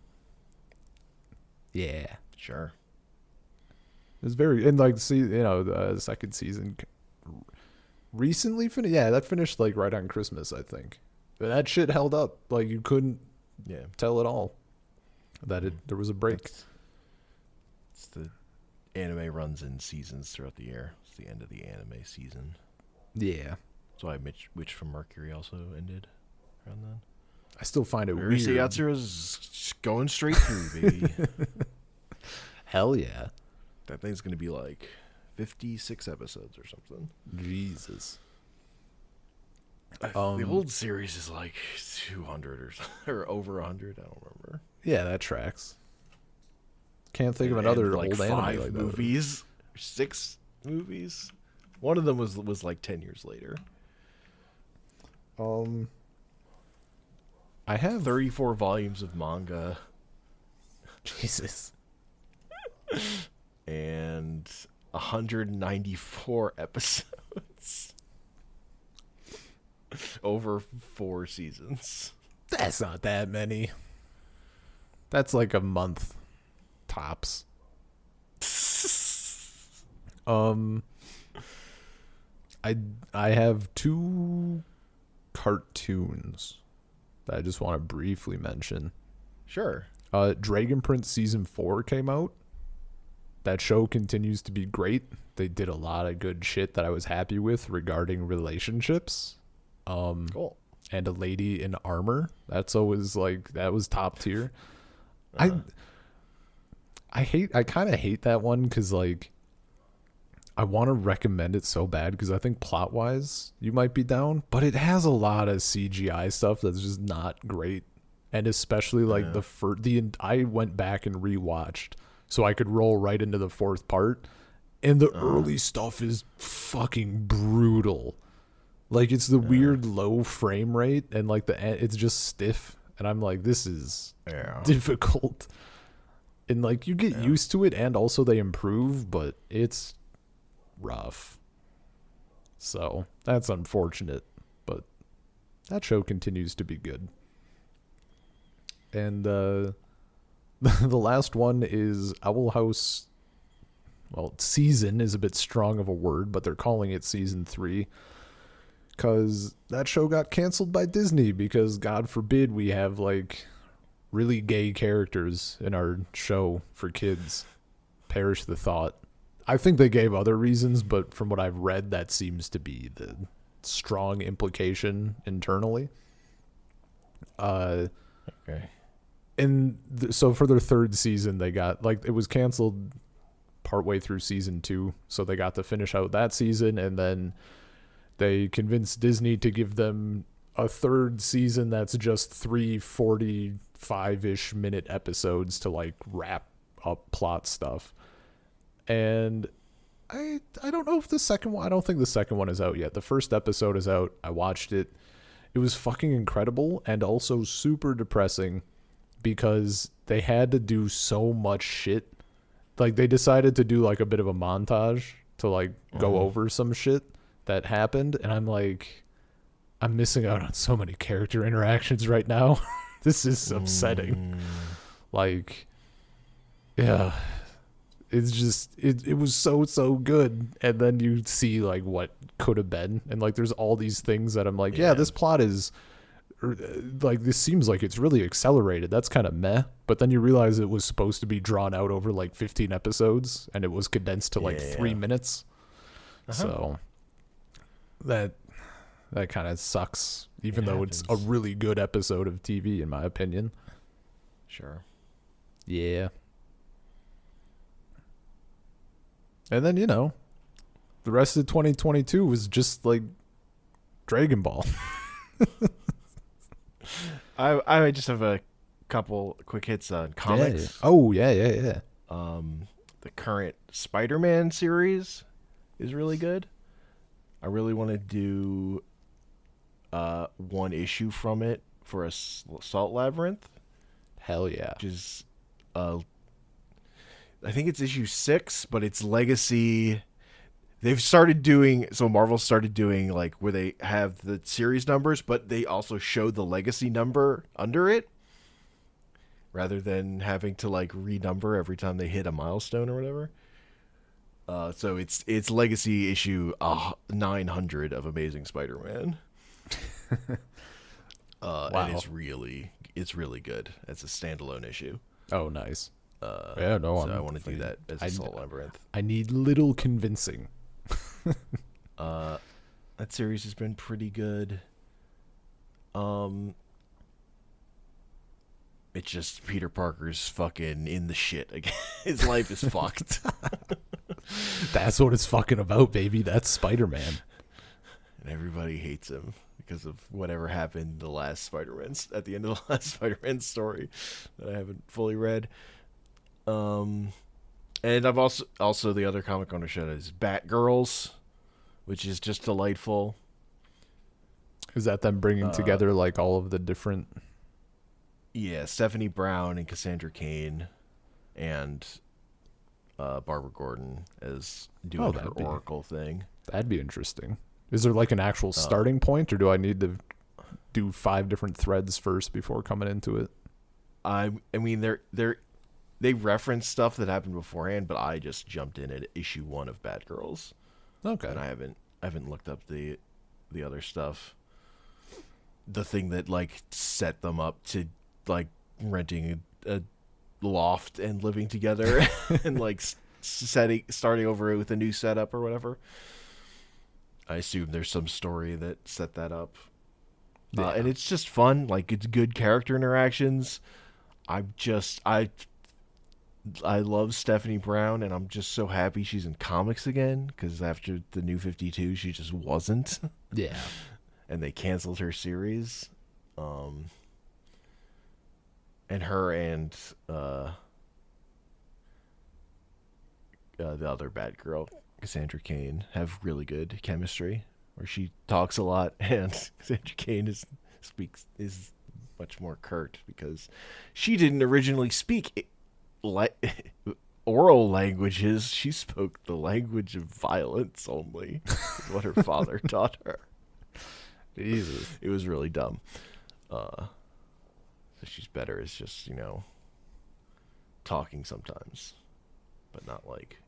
Yeah, sure. It's very, and like, see, you know, the second season recently finished. Yeah, that finished like right on Christmas, I think. But that shit held up. Like, you couldn't tell at all that there was a break. It's the anime runs in seasons throughout the year. It's the end of the anime season. Yeah. That's why Witch from Mercury also ended around then. I still find it weird. Yatsura's going straight through, baby. Hell yeah. That thing's going to be like 56 episodes or something. Jesus. The old series is like 200 or over 100. I don't remember. Yeah, that tracks. Can't think of another like old 5 anime like movies, 6 movies. One of them was like 10 years later. I have 34 volumes of manga. Jesus. And 194 episodes. Over 4 seasons. That's not that many. That's like a month tops. I have 2 cartoons that I just want to briefly mention. Sure. Dragon Prince season 4 came out. That show continues to be great. They did a lot of good shit that I was happy with regarding relationships. Cool. And a lady in armor. That's always like, that was top tier. I kind of hate that one because like I want to recommend it so bad because I think plot wise you might be down, but it has a lot of CGI stuff that's just not great, and especially like I went back and rewatched so I could roll right into the 4th part, And the early stuff is fucking brutal. Like, it's the weird low frame rate, and like it's just stiff. And I'm like, this is difficult. And like, you get used to it, and also they improve, but it's rough. So that's unfortunate, but that show continues to be good. And the last one is Owl House. Well, season is a bit strong of a word, but they're calling it season 3 because that show got canceled by Disney because, God forbid, we have like really gay characters in our show for kids. Perish the thought. I think they gave other reasons, but from what I've read, that seems to be the strong implication internally. Okay. And so for their 3rd season, they got, like, it was canceled partway through season 2, so they got to finish out that season, and then they convinced Disney to give them a 3rd season that's just 3 45-ish minute episodes to like wrap up plot stuff. And I don't know if the second one, I don't think the second one is out yet. The first episode is out. I watched it. It was fucking incredible and also super depressing because they had to do so much shit. Like, they decided to do like a bit of a montage to like go over some shit that happened, and I'm like, I'm missing out on so many character interactions right now. This is upsetting. Like, yeah, it's just it was so good, and then you see like what could have been, and like there's all these things that I'm like, yeah, this plot is like, this seems like it's really accelerated. That's kind of meh. But then you realize it was supposed to be drawn out over like 15 episodes, and it was condensed to like 3 minutes. So that kind of sucks, even though it's a really good episode of TV, in my opinion. Sure. Yeah. And then, you know, the rest of 2022 was just like Dragon Ball. I just have a couple quick hits on comics. Yeah. Oh, yeah. The current Spider-Man series is really good. I really want to do one issue from it for a Salt Labyrinth. Hell yeah. Which is, I think it's issue 6, but it's Legacy. They've started doing, so Marvel started doing like where they have the series numbers, but they also show the Legacy number under it, rather than having to like renumber every time they hit a milestone or whatever. So it's Legacy issue 900 of Amazing Spider-Man. Wow. And it's really good. It's a standalone issue. Oh, nice. So I want to do that as a Salt Labyrinth. I need little convincing. That series has been pretty good. It's just Peter Parker's fucking in the shit again. His life is fucked. That's what it's fucking about, baby. That's Spider-Man. And everybody hates him because of whatever happened at the end of the last Spider-Man story that I haven't fully read. And I've also the other comic on the show is Batgirls, which is just delightful. Is that them bringing together like all of the different? Yeah, Stephanie Brown and Cassandra Cain, and Barbara Gordon as doing her Oracle thing. That'd be interesting. Is there like an actual starting point, or do I need to do 5 different threads first before coming into it? I mean, they reference stuff that happened beforehand, but I just jumped in at issue 1 of Batgirls. Okay. And I haven't looked up the other stuff. The thing that like set them up to like renting a loft and living together and like starting over with a new setup or whatever. I assume there's some story that set that up. Yeah. And it's just fun. Like, it's good character interactions. I love Stephanie Brown, and I'm just so happy she's in comics again, because after the New 52, she just wasn't. Yeah. And they canceled her series. And her and the other bad girl, Cassandra Cain, have really good chemistry, where she talks a lot, and Cassandra Cain is much more curt because she didn't originally speak oral languages. She spoke the language of violence only, is what her father taught her. Jesus. It was really dumb. So she's better as just, talking sometimes, but not like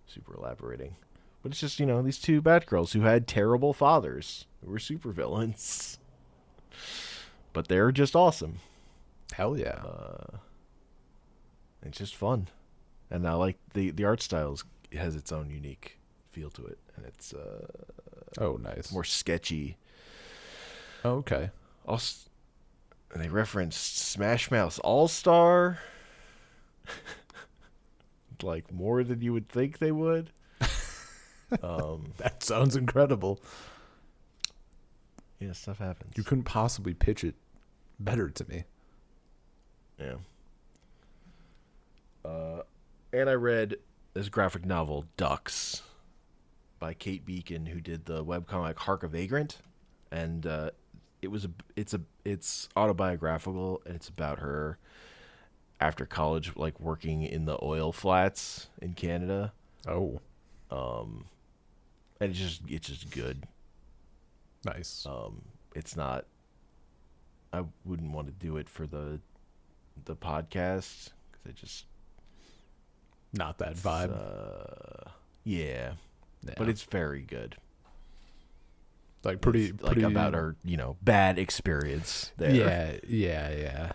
super elaborating. But it's just, these two bad girls who had terrible fathers who were supervillains. But they're just awesome. Hell yeah. It's just fun. And I like the art styles. It has its own unique feel to it. And it's nice. more sketchy. Oh, okay. Also, and they referenced Smash Mouth All-Star. Like more than you would think they would. That sounds incredible. Yeah, stuff happens. You couldn't possibly pitch it better to me. Yeah. And I read this graphic novel, Ducks, by Kate Beacon, who did the webcomic Hark a Vagrant, and it's autobiographical, and it's about her after college, like working in the oil flats in Canada. Oh. And it's just good. Nice. It's not. I wouldn't want to do it for the podcast because it just not that vibe. Yeah, but it's very good. Like pretty about her, bad experience there. Yeah.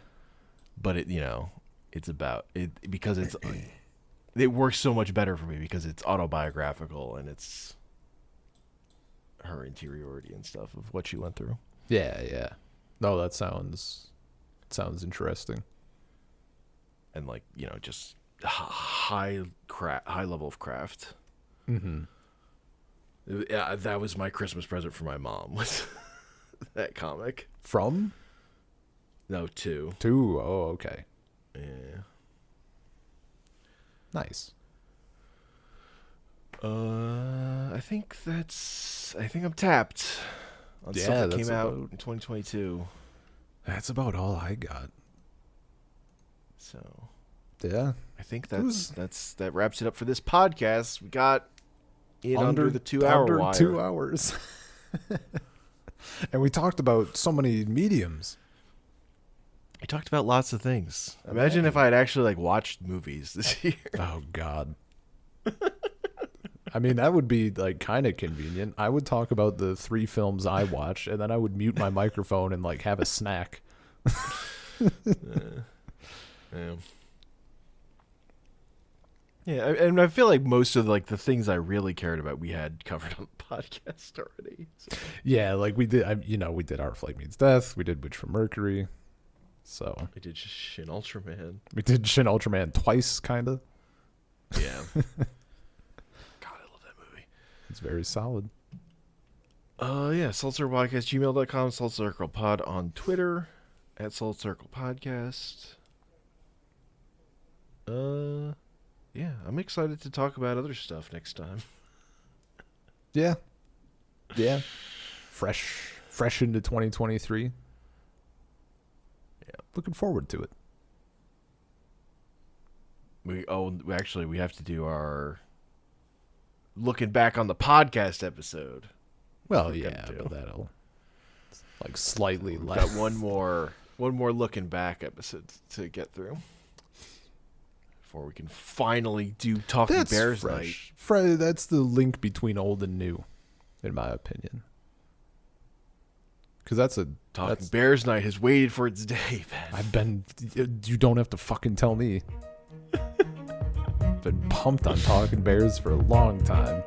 But it's about it because it works so much better for me because it's autobiographical and it's her interiority and stuff of what she went through. Yeah. No, that sounds interesting. And just high level of craft. Mm-hmm. Yeah, that was my Christmas present for my mom. Was that comic from? No, two. Oh, okay. Yeah. Nice. I think I'm tapped on stuff that came out in 2022. That's about all I got. So, yeah, I think that wraps it up for this podcast. We got under the 2 hour wire. 2 hours. And we talked about so many mediums. I talked about lots of things. Imagine if I had actually watched movies this year. Oh God. I mean, that would be kind of convenient. I would talk about the 3 films I watched, and then I would mute my microphone and have a snack. Yeah, and I feel like most of the things I really cared about we had covered on the podcast already. So. Yeah, we did. We did Our Flight Means Death. We did Witch from Mercury. So we did Shin Ultraman. We did Shin Ultraman twice, kind of. Yeah. God, I love that movie. It's very solid. Yeah, saltcirclepodcast@gmail.com, saltcirclepod on Twitter, @saltcirclepodcast. Yeah, I'm excited to talk about other stuff next time. Yeah. Fresh into 2023. Yeah, looking forward to it. We have to do our looking back on the podcast episode. Well, yeah, but that'll slightly less. Got one more looking back episode to get through before we can finally do Talking Bears night. That's the link between old and new, in my opinion. Because Talking Bears night has waited for its day, Ben. You don't have to fucking tell me. Been pumped on Talking Bears for a long time.